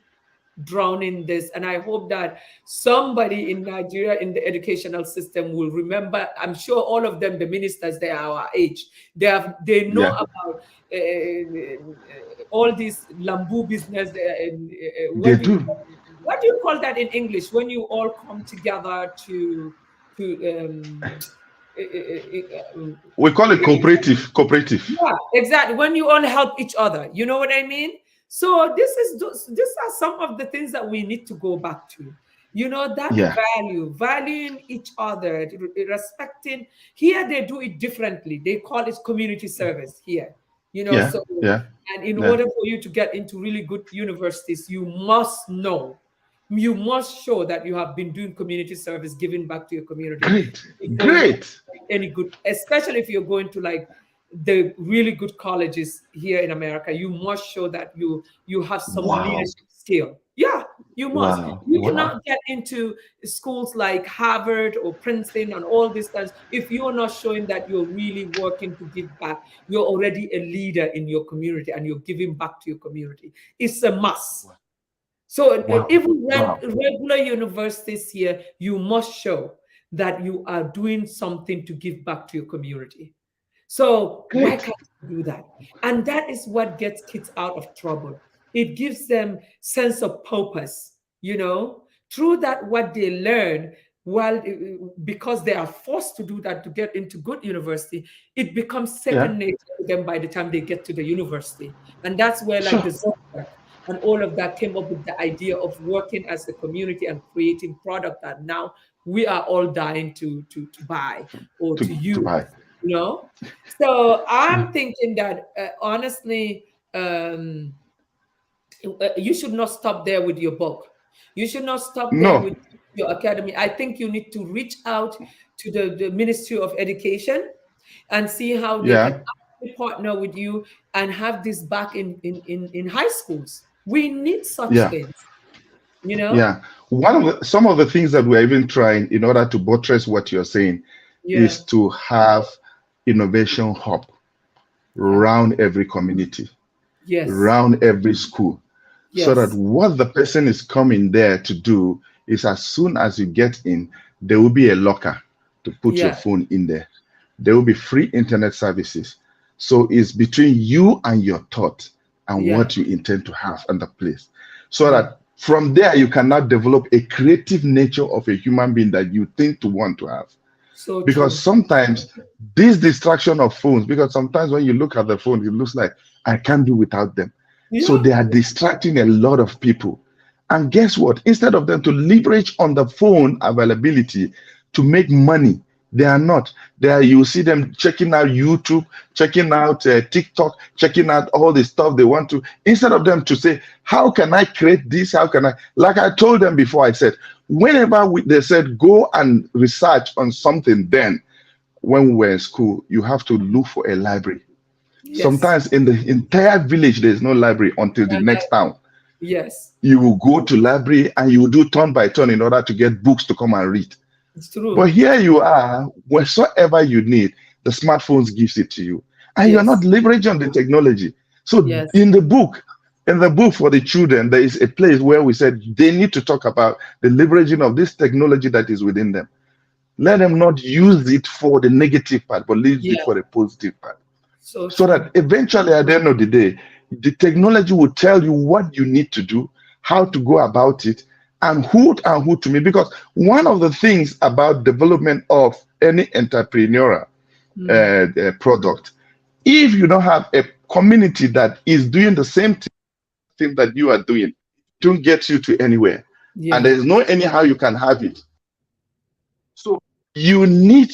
drowning this. And I hope that somebody in Nigeria in the educational system will remember. I'm sure all of them, the ministers, they are our age. They know Yeah. about all this lambu business. They do. What do you call that in English? When you all come together to We call it cooperative. Cooperative. yeah, exactly. When you all help each other, you know what I mean? So these are some of the things that we need to go back to. That Yeah. valuing each other, respecting. Here they do it differently. They call it community service here. Yeah. So Yeah. and in Yeah. order for you to get into really good universities, you must show that you have been doing community service, giving back to your community Great. before you Great. any good, especially if you're going to like the really good colleges here in America. You must show that you have some Wow. leadership skill. Yeah, you must. Wow. You Wow. cannot get into schools like Harvard or Princeton and all these things if you're not showing that you're really working to give back. You're already a leader in your community and you're giving back to your community. It's a must. So Wow. even Wow. regular universities here, you must show that you are doing something to give back to your community. So why Great. can't you do that? And that is what gets kids out of trouble. It gives them sense of purpose, through that what they learn. Well, because they are forced to do that to get into good university, it becomes Yeah. second nature to them by the time they get to the university. And that's where like Sure. the Zuckerberg and all of that came up with the idea of working as a community and creating product that now we are all dying to buy or to use. buy. So I'm thinking that honestly, you should not stop there with your book. You should not stop there No. with your academy. I think you need to reach out to the Ministry of Education and see how they Yeah. can actually partner with you and have this back in high schools. We need such Yeah. things, Yeah. Some of the things that we're even trying in order to buttress what you're saying Yeah. is to have innovation hub Yeah. around every community, Yes. around every school, so that Yes. what the person is coming there to do is, as soon as you get in, there will be a locker to put your Yeah. phone in there. There will be free internet services. So it's between you and your thought and Yeah. what you intend to have in the place. So Yeah. that from there you can now develop a creative nature of a human being that you think to want to have. So Because true. sometimes this distraction of phones, because sometimes when you look at the phone, it looks like I can't do without them. So Yeah. they are distracting a lot of people. And guess what? Instead of them to leverage on the phone availability to make money, they are not. They are, you see them checking out YouTube, checking out TikTok, checking out all the stuff they want to. Instead of them to say, how can I create this? How can I? Like I told them before, I said, whenever they said go and research on something, then when we were in school, you have to look for a library. Yes. Sometimes in the entire village, there's no library until the next town. Yes. You will go to library and you will do turn by turn in order to get books to come and read. It's But true. here you are, whatsoever you need, the smartphones gives it to you, and you're not Yes. leveraging on the technology. So Yes. in the book for the children, there is a place where we said they need to talk about the leveraging of this technology that is within them. Let them not use it for the negative part, but use it Yeah. for the positive part. So So true. that eventually, at the end of the day, the technology will tell you what you need to do, how to go about it, and who to meet. Because one of the things about development of any entrepreneurial Mm. product, if you don't have a community that is doing the same thing that you are doing, it don't get you to anywhere. And Yeah. there is no anyhow you can have it. So you need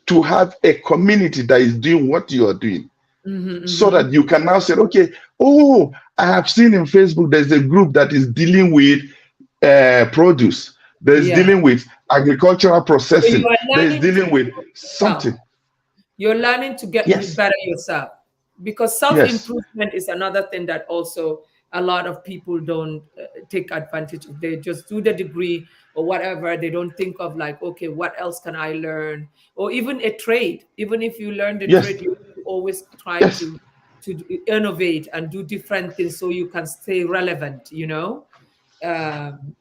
to have a community that is doing what you are doing, Mm-hmm, so mm-hmm. that you can now say, okay, oh, I have seen in Facebook there's a group that is dealing with produce, there's Yeah. dealing with agricultural So you processing, are there's learning to dealing with improve yourself. something. You're learning to get Yes, better yourself, because yes, self-improvement is another thing that also a lot of people don't take advantage of. They just do the degree or whatever. They don't think of like, okay, what else can I learn? Or even a trade. Even if you learn the yes, trade, you always try yes. to innovate and do different things so you can stay relevant,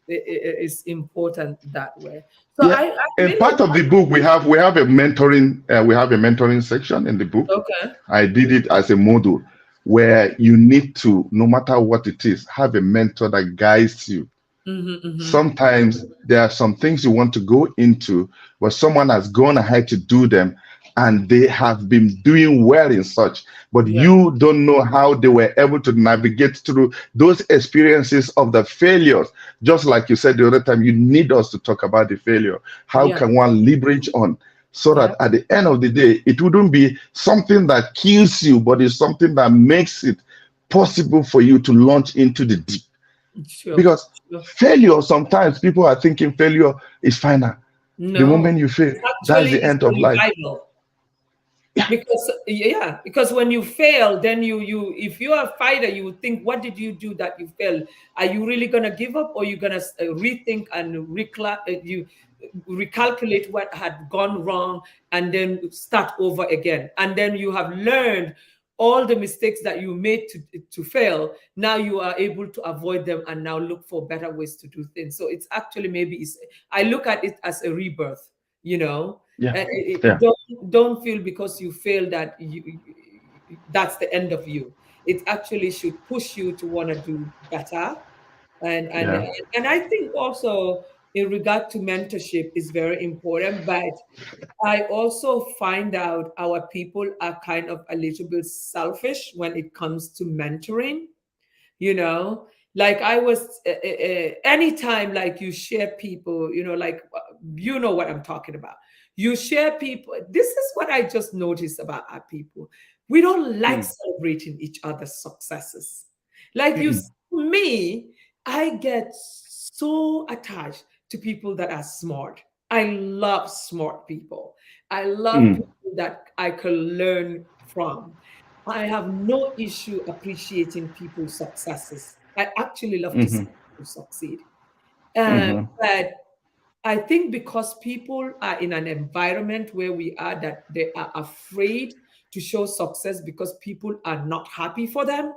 is important that way. So Yeah. I And really part of the book we have a mentoring section in the book. okay. I did it as a model where you need to, no matter what it is, have a mentor that guides you. Mm-hmm, mm-hmm. Sometimes there are some things you want to go into where someone has gone ahead to do them and they have been doing well in such, but Yeah, you don't know how they were able to navigate through those experiences of the failures. Just like you said the other time, you need us to talk about the failure. How yeah, can one leverage on, so yeah. that at the end of the day, it wouldn't be something that kills you, but it's something that makes it possible for you to launch into the deep. Sure, Because sure. failure, sometimes people are thinking failure is final. The moment No, you fail, it that's actually the is end a of life. revival. Because yeah, because when you fail, then you if you are a fighter, you would think, what did you do that you failed? Are you really gonna give up, or you gonna rethink and recalculate what had gone wrong and then start over again? And then you have learned all the mistakes that you made to fail. Now you are able to avoid them and now look for better ways to do things. So it's actually maybe it's I look at it as a rebirth, you know. Yeah, It yeah, don't feel because you fail that that's the end of you. It actually should push you to want to do better. and and yeah. and I think also in regard to mentorship is very important, but I also find out our people are kind of a little bit selfish when it comes to mentoring, you know. Like I was anytime like you share people, like you know what I'm talking about. You share people. This is what I just noticed about our people. We don't like Mm, celebrating each other's successes. Like you mm, me, I get so attached to people that are smart. I love smart people. I love mm, people that I can learn from. I have no issue appreciating people's successes. I actually love to see mhm, people succeed. mhm, But I think because people are in an environment where we are that they are afraid to show success because people are not happy for them.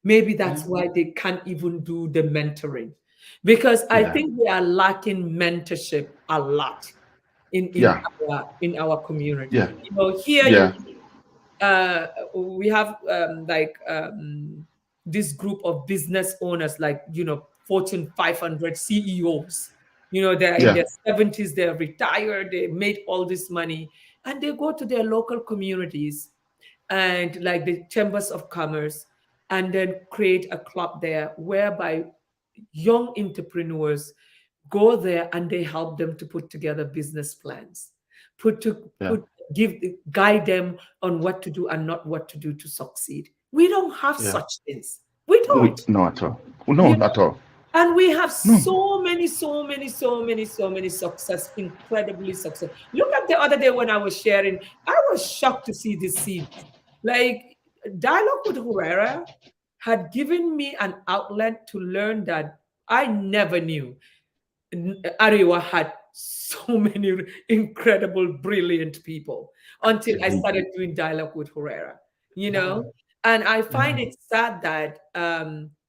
Maybe that's why they can't even do the mentoring. Because I Yeah. think we are lacking mentorship a lot Yeah. in our community. Yeah. You know, here Yeah. uh, we have this group of business owners, like, you know, Fortune 500 CEOs. You know, they're in Yeah. their 70s, they're retired, they made all this money, and they go to their local communities and like the chambers of commerce, and then create a club there whereby young entrepreneurs go there and they help them to put together business plans, put to Yeah. put give guide them on what to do and not what to do to succeed. We don't have Yeah. such things. We don't. No, at all. No, You not at know, all. and we have No. so many success, incredibly success. Look at the other day when I was sharing, I was shocked to see this seeds. Like, Dialogue with Herrera had given me an outlet to learn that I never knew. Ariwa had so many incredible, brilliant people until I started Absolutely. doing Dialogue with Herrera, you Yeah. know? And I Yeah. find it sad that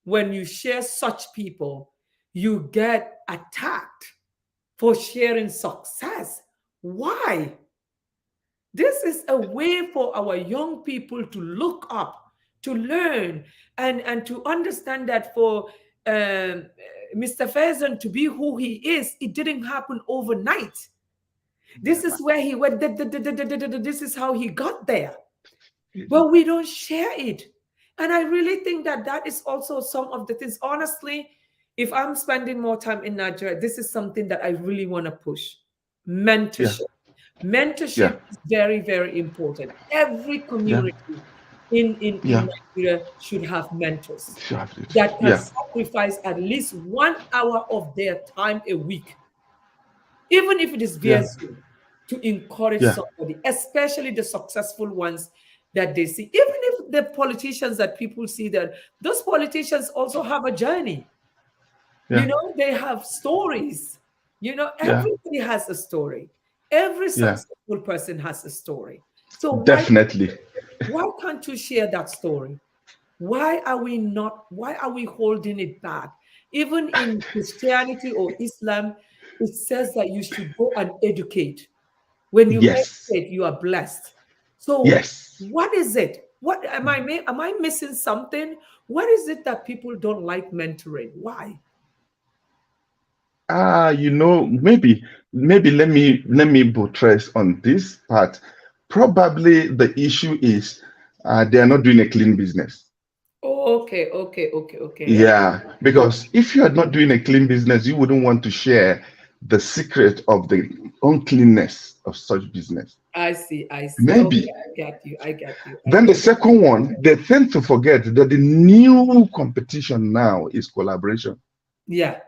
when you share such people, you get attacked for sharing success. Why? This is a way for our young people to look up, to learn, and to understand that for Mr. Faison to be who he is, it didn't happen overnight. This Never. is where he went. This is how he got there. Really. But we don't share it. And I really think that that is also some of the things. Honestly, if I'm spending more time in Nigeria, this is something that I really want to push. Yeah. Mentorship. Yeah. Mentorship is very, very important. Every Yeah. community in Yeah. Nigeria should have mentors Sure. Have it. that can Yeah. sacrifice at least 1 hour of their time a week, even if it is via Yeah. Zoom, to encourage Yeah. somebody, especially the successful ones that they see. Even if the politicians that people see, that those politicians also have a journey. You Yeah. know, they have stories. You know, Yeah. everybody has a story. Every Yeah. successful person has a story. So Definitely. why can't you share that story? Why are we not, why are we holding it back? Even in Christianity or Islam, it says that you should go and educate. When you Yes. educate, you are blessed. So Yes. what is it? What am I missing something? What is it that people don't like mentoring? Why? Maybe let me buttress on this part. Probably the issue is they are not doing a clean business. Oh, okay. Yeah, because if you are not doing a clean business, you wouldn't want to share the secret of the uncleanness of such business. I see. Okay, Maybe. I get you. Then the second one, they tend to forget that the new competition now is collaboration. Yeah,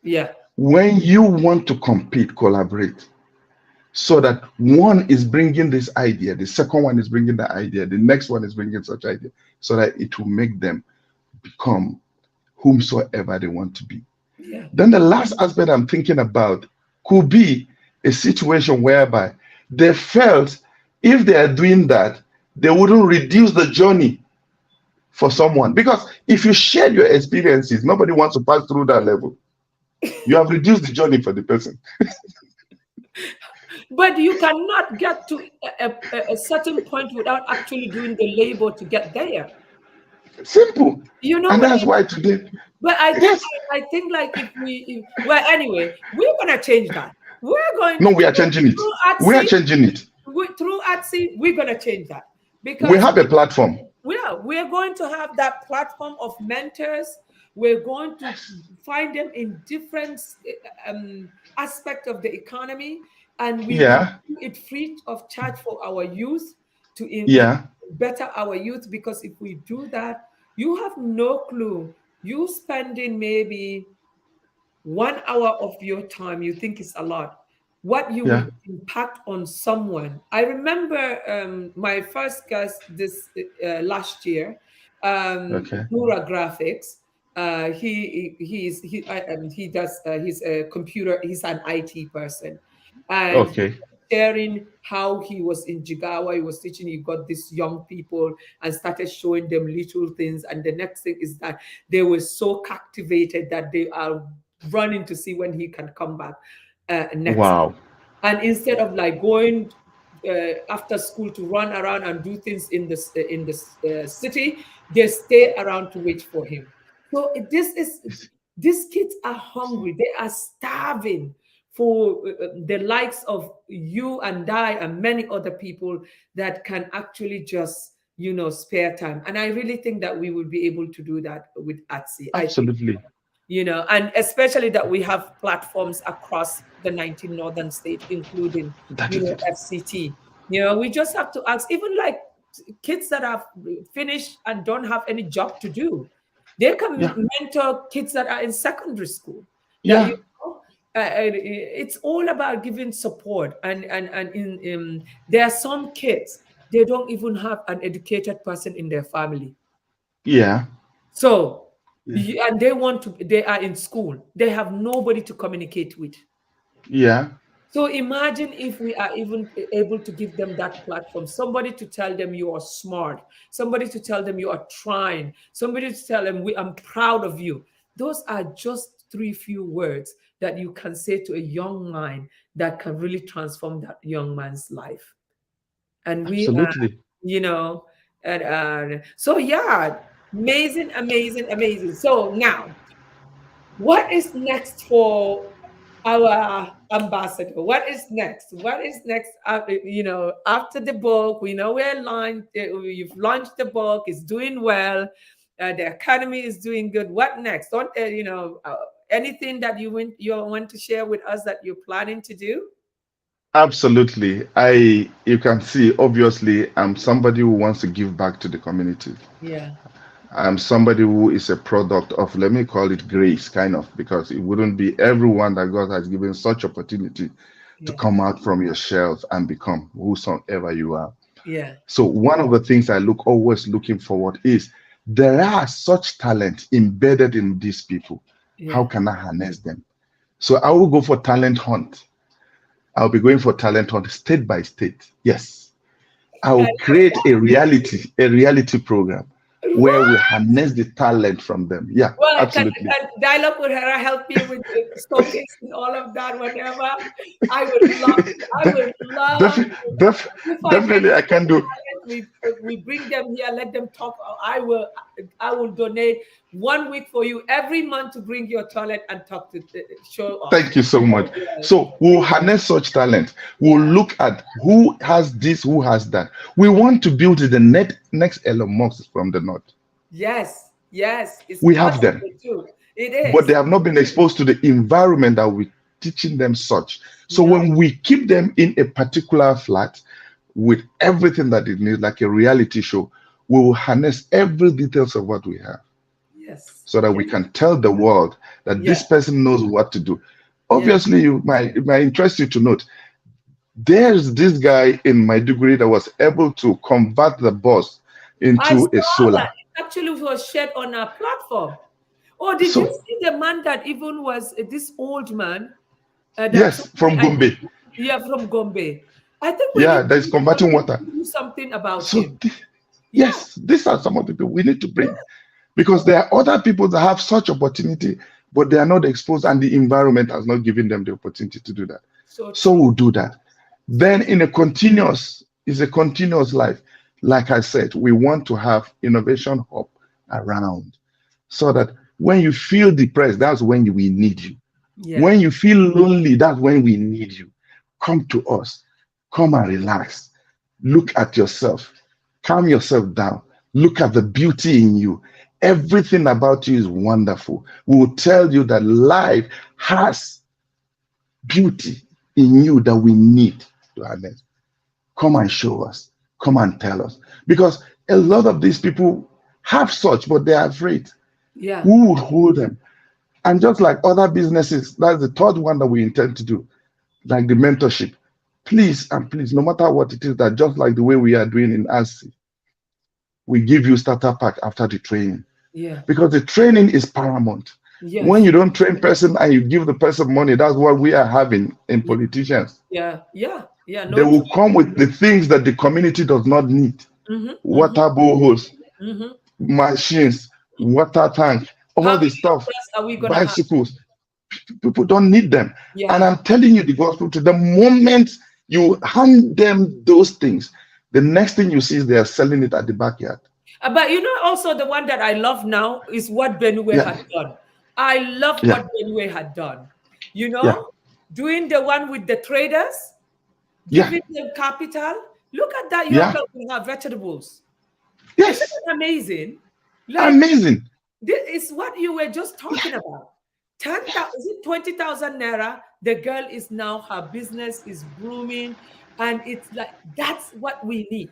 yeah, When you want to compete, collaborate. So that one is bringing this idea, the second one is bringing the idea, the next one is bringing such idea, so that it will make them become whomsoever they want to be. yeah. Then the last aspect I'm thinking about could be a situation whereby they felt if they are doing that, they wouldn't reduce the journey for someone. Because if you share your experiences, nobody wants to pass through that level. You have reduced the journey for the person. But you cannot get to a certain point without actually doing the labor to get there. Simple. You know And what I that's mean? why today, But yes, I think like well, anyway, we're gonna change that. We're going no, we are changing it. through We are Etsy, changing it. through Etsy, we're gonna change that We because have a platform. we're going to have that platform of mentors. We're going to find them in different aspect of the economy, and we will Yeah, do it free of charge for our youth to yeah, better our youth. Because if we do that, you have no clue. You spending maybe 1 hour of your time, you think it's a lot. What you will yeah. impact on someone. I remember my first guest this last year, Okay, Ture Graphics. he does he's a computer, he's an IT person, and he Okay. was sharing how he was in Jigawa. He was teaching, he got these young people and started showing them little things, and the next thing is that they were so captivated that they are running to see when he can come back next. Wow. And instead of like going after school to run around and do things in the city, they stay around to wait for him. So these kids are hungry, they are starving for the likes of you and I and many other people that can actually just spare time. And I really think that we will be able to do that with Atsi. I think, Absolutely. and especially that we have platforms across the 19 northern states, including, That is it. FCT. We just have to ask, even like kids that have finished and don't have any job to do, they Yeah. can mentor kids that are in secondary school. That Yeah. it's all about giving support, and there are some kids, they don't even have an educated person in their family. Yeah. So, Yeah. and they are in school, they have nobody to communicate with. Yeah. So imagine if we are even able to give them that platform, somebody to tell them you are smart, somebody to tell them you are trying, somebody to tell them I'm proud of you. Those are just three few words that you can say to a young mind that can really transform that young man's life. And we are, Absolutely. you know, and so yeah, amazing, amazing, amazing. So now, what is next for our ambassador? What is next? What is next? After the book, we know we're launched. You've launched the book. It's doing well. The academy is doing good. What next? Don't anything that you want to share with us that you're planning to do? Absolutely. You can see, obviously, I'm somebody who wants to give back to the community. Yeah, I'm somebody who is a product of, let me call it grace, kind of, because it wouldn't be everyone that God has given such opportunity to yeah, come out from your shells and become whosoever you are. yeah, So one of the things I always looking forward is there are such talent embedded in these people. How yeah. can I harness them? So I will go for talent hunt. I'll be going for talent hunt state by state. Yes. I I will love create that. a reality program where we What? harness the talent from them. Yeah, Well, absolutely. can Dialogue with Hera help me with showcasing all of that, whatever? I would love to. I would love Def, to. def, If I can definitely I get can do. talent, we bring them here, let them talk. I will donate 1 week for you every month to bring your talent and talk to show off. Thank you so much. Yes. So we'll harness such talent. We'll Yeah. look at who has this, who has that. We want to build the next Elon Musk from the north. Yes. Yes. It's We have them, possible too. It but they is. have not been exposed to the environment that we're teaching them such. So No. when we keep them in a particular flat with everything that it needs, like a reality show, we will harness every details of what we have Yes. so that we Yes. can tell the world that Yeah. this person knows what to do. Yeah. Obviously, it might interest you to note there's this guy in my degree that was able to convert the bus I into a saw that. solar. It actually was shared on our platform. Oh, did you So, see the man that even was this old man that told yes, me? from Gombe. Yeah, from Gombe. I think we Yeah, need that is converting water. to do something about So, him. Yeah, yes, these are some of the people we need to bring because there are other people that have such opportunity, but they are not exposed, and the environment has not given them the opportunity to do that. so So true. we'll do that. So Then, is a continuous life. Like I said, we want to have innovation hub around so that when you feel depressed, that's when we need you. yeah, When you feel lonely, that's when we need you. Come to us. Come and relax. Look at yourself. Calm yourself down. Look at the beauty in you. Everything about you is wonderful. We will tell you that life has beauty in you that we need to harness. Come and show us. Come and tell us. Because a lot of these people have such, but they are afraid. yeah. Who would hold them? And just like other businesses, that's the third one that we intend to do, like the mentorship. Please and please, no matter what it is, that just like the way we are doing in ASI, we give you starter pack after the training. Yeah. because the training is paramount. When Yes. you don't train person and you give the person money, that's what we are having in Yeah. politicians. Yeah. Yeah. Yeah. They No will training. come with the things that the community does not need. Mm-hmm. Mm-hmm. Water boreholes, Mm-hmm. machines, water tank, How all many the of stuff, us are we gonna have? bicycles. People don't need them. And Yeah. I'm telling you the gospel to the moment you hand them those things, the next thing you see is they are selling it at the backyard. But you know, also the one that I love now is what Benue Yeah, had done. I love yeah, what Benue had done. You yeah, know, doing the one with the traders, yeah, giving them capital. Look at that yeah. yogurt with our vegetables. Isn't Yes, it amazing? Like, amazing. this is what you were just talking about. 10,000, is it 20,000 naira? The girl is now, her business is blooming. And it's like, that's what we need.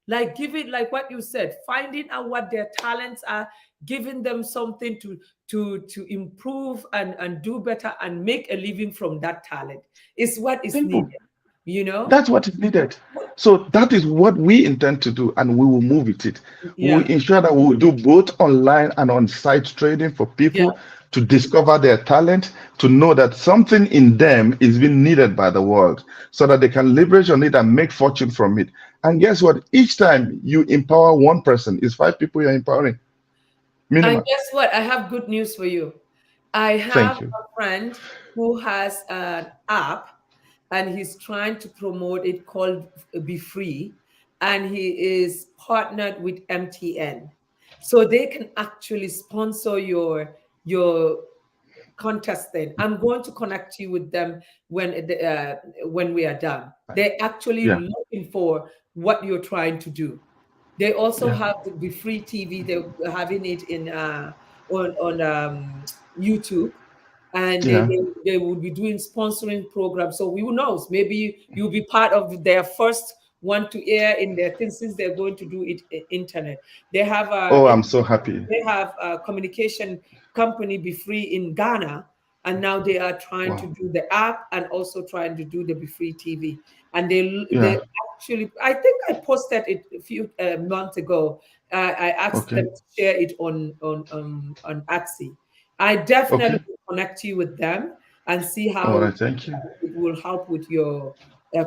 Like, give it, like what you said, finding out what their talents are, giving them something to improve and do better and make a living from that talent is what is Simple. needed, you know? That's what is needed. So that is what we intend to do, and we will move with it. We will Yeah, ensure that we will do both online and on-site training for yeah. people to discover their talent, to know that something in them is being needed by the world, so that they can leverage on it and make fortune from it. And guess what? Each time you empower one person, it's 5 people you're empowering, And minimum. guess what? I have good news for you. I have Thank you. a friend who has an app and he's trying to promote it called Be Free. And he is partnered with MTN. So they can actually sponsor your contestant. I'm going to connect you with them when we are done. They're actually Yeah, looking for what you're trying to do. They also yeah, have the free TV. They're having it in on YouTube, and yeah. they will be doing sponsoring programs. So who knows? Maybe you'll be part of their first one to air in their thing since they're going to do it internet. They have Oh, I'm so happy. a communication company Be Free in Ghana, and now they are trying to Wow. do the app and also trying to do the Be Free TV. And they Yeah. actually, I think I posted it a few months ago. I asked them Okay. to share it on Etsy. I definitely Okay. will connect you with them and see All how right. Thank you. it will help with your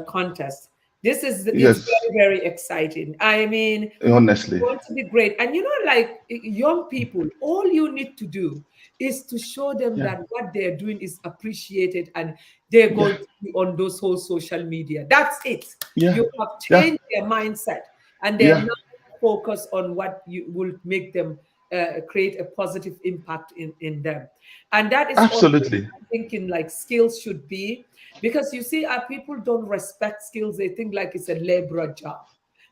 contest. It's Yes. very, very exciting. I mean, it's Honestly. going to be great. And you know, like young people, all you need to do is to show them Yeah. that what they're doing is appreciated and they're Yeah. going to be on those whole social media. That's it. Yeah. You have Yeah. changed their mindset and they're Yeah. now focused on what you will make them create a positive impact in them. And that is also, Absolutely. I'm thinking, like skills should be, because you see, our people don't respect skills. They think like it's a labor job.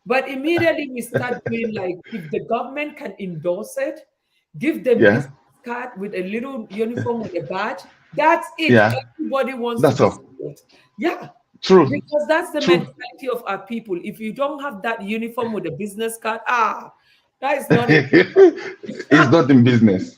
But immediately we start doing, like, if the government can endorse it, give them Yeah. business card with a little uniform with a badge, that's it. Yeah. Everybody wants to That's be all. skilled. Yeah, True. because that's the True. mentality of our people. If you don't have that uniform with a business card, that is not it. It's not in business.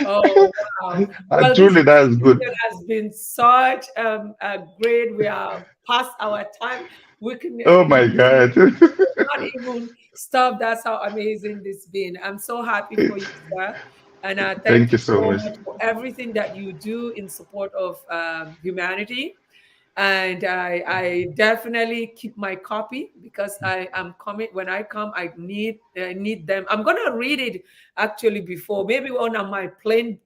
Oh, wow. And Well, this truly, that is good. has been such a great. We are past our time. We can Oh my God. not even stop. That's how amazing this been. I'm so happy for you, sir. And thank Thank you you so so much. much for everything that you do in support of humanity. And I definitely keep my copy because I am coming. When I come, I need them. I'm gonna read it actually before, maybe on my plane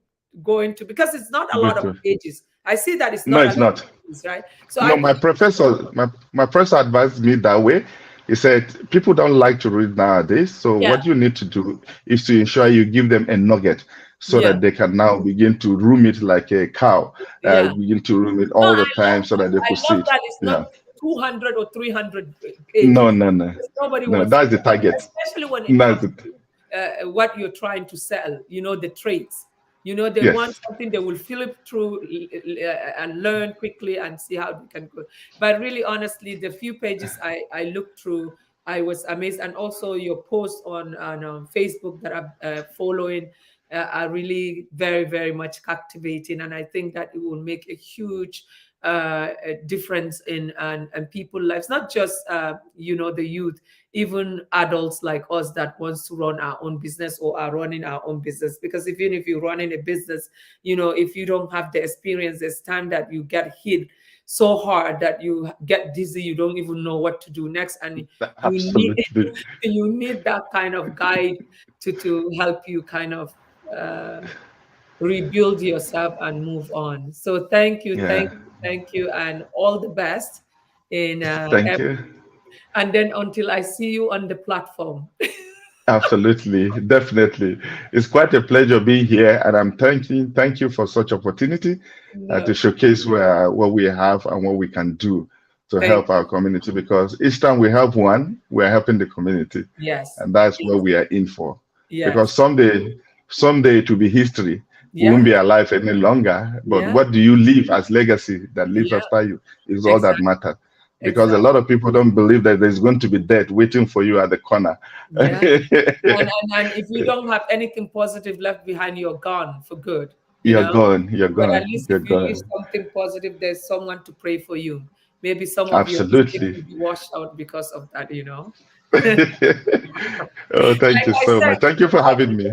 going to, because it's not a lot Good of to. pages. I see that it's No, not a lot it's of not. pages, right? So I No, could. my professor advised me that way. He said people don't like to read nowadays. So Yeah, what you need to do is to ensure you give them a nugget so yeah, that they can now begin to room it like a cow, yeah. begin to room it No, all the I love time so that that. they I could see love it. that it's Yeah. not 200 or 300 No, pages. no, no, Because nobody no. wants to, That's the target. especially when it comes That's it. to what you're trying to sell, the traits. They want Yes. something they will flip through and learn quickly and see how they can go. But really, honestly, the few pages I looked through, I was amazed. And also your posts on Facebook that I'm following are really very, very much captivating. And I think that it will make a huge a difference in and people lives, not just the youth, even adults like us that wants to run our own business or are running our own business. Because even if you're running a business, if you don't have the experience, there's time that you get hit so hard that you get dizzy, you don't even know what to do next, and you need Absolutely. you need that kind of guide to help you kind of rebuild yourself and move on. So thank you, Yeah. thank you, and all the best in Thank you. and then until I see you on the platform. Absolutely, definitely. It's quite a pleasure being here, and thank you for such opportunity to No, showcase what we have and what we can do to thank help our community. Because each time we help one, we're helping the community, yes, and that's what we are in for. yes, Because someday it will be history. We yeah, won't be alive any longer. But yeah, what do you leave as legacy that lives yeah, after you is all that exactly, matters. Because a exactly, lot of people don't believe that there's going to be death waiting for you at the corner. yeah. And if you don't have anything positive left behind, you're gone for good, you You're know. gone, you're But at gone, least you're if you leave gone. something positive, there's someone to pray for you. Maybe some of your mistakes Absolutely. will be washed out because of that. Oh, thank Like you I so said, much. Thank you for having me.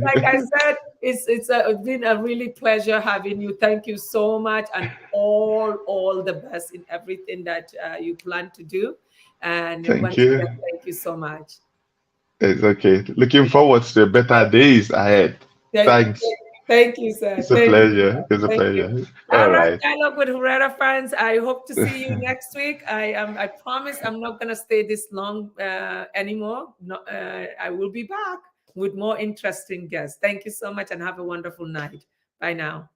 it's been a really pleasure having you. Thank you so much, and all the best in everything that you plan to do. And Thank once you. again, thank you so much. It's okay. Looking forward to the better days ahead. Thank, Thanks. thank you, sir. It's a Thank you. pleasure. It's a Thank you. pleasure. All All right, right. Dialogue with Herrera fans. I hope to see you next week. I promise I'm not gonna stay this long anymore. No, I will be back with more interesting guests. Thank you so much and have a wonderful night. Bye now.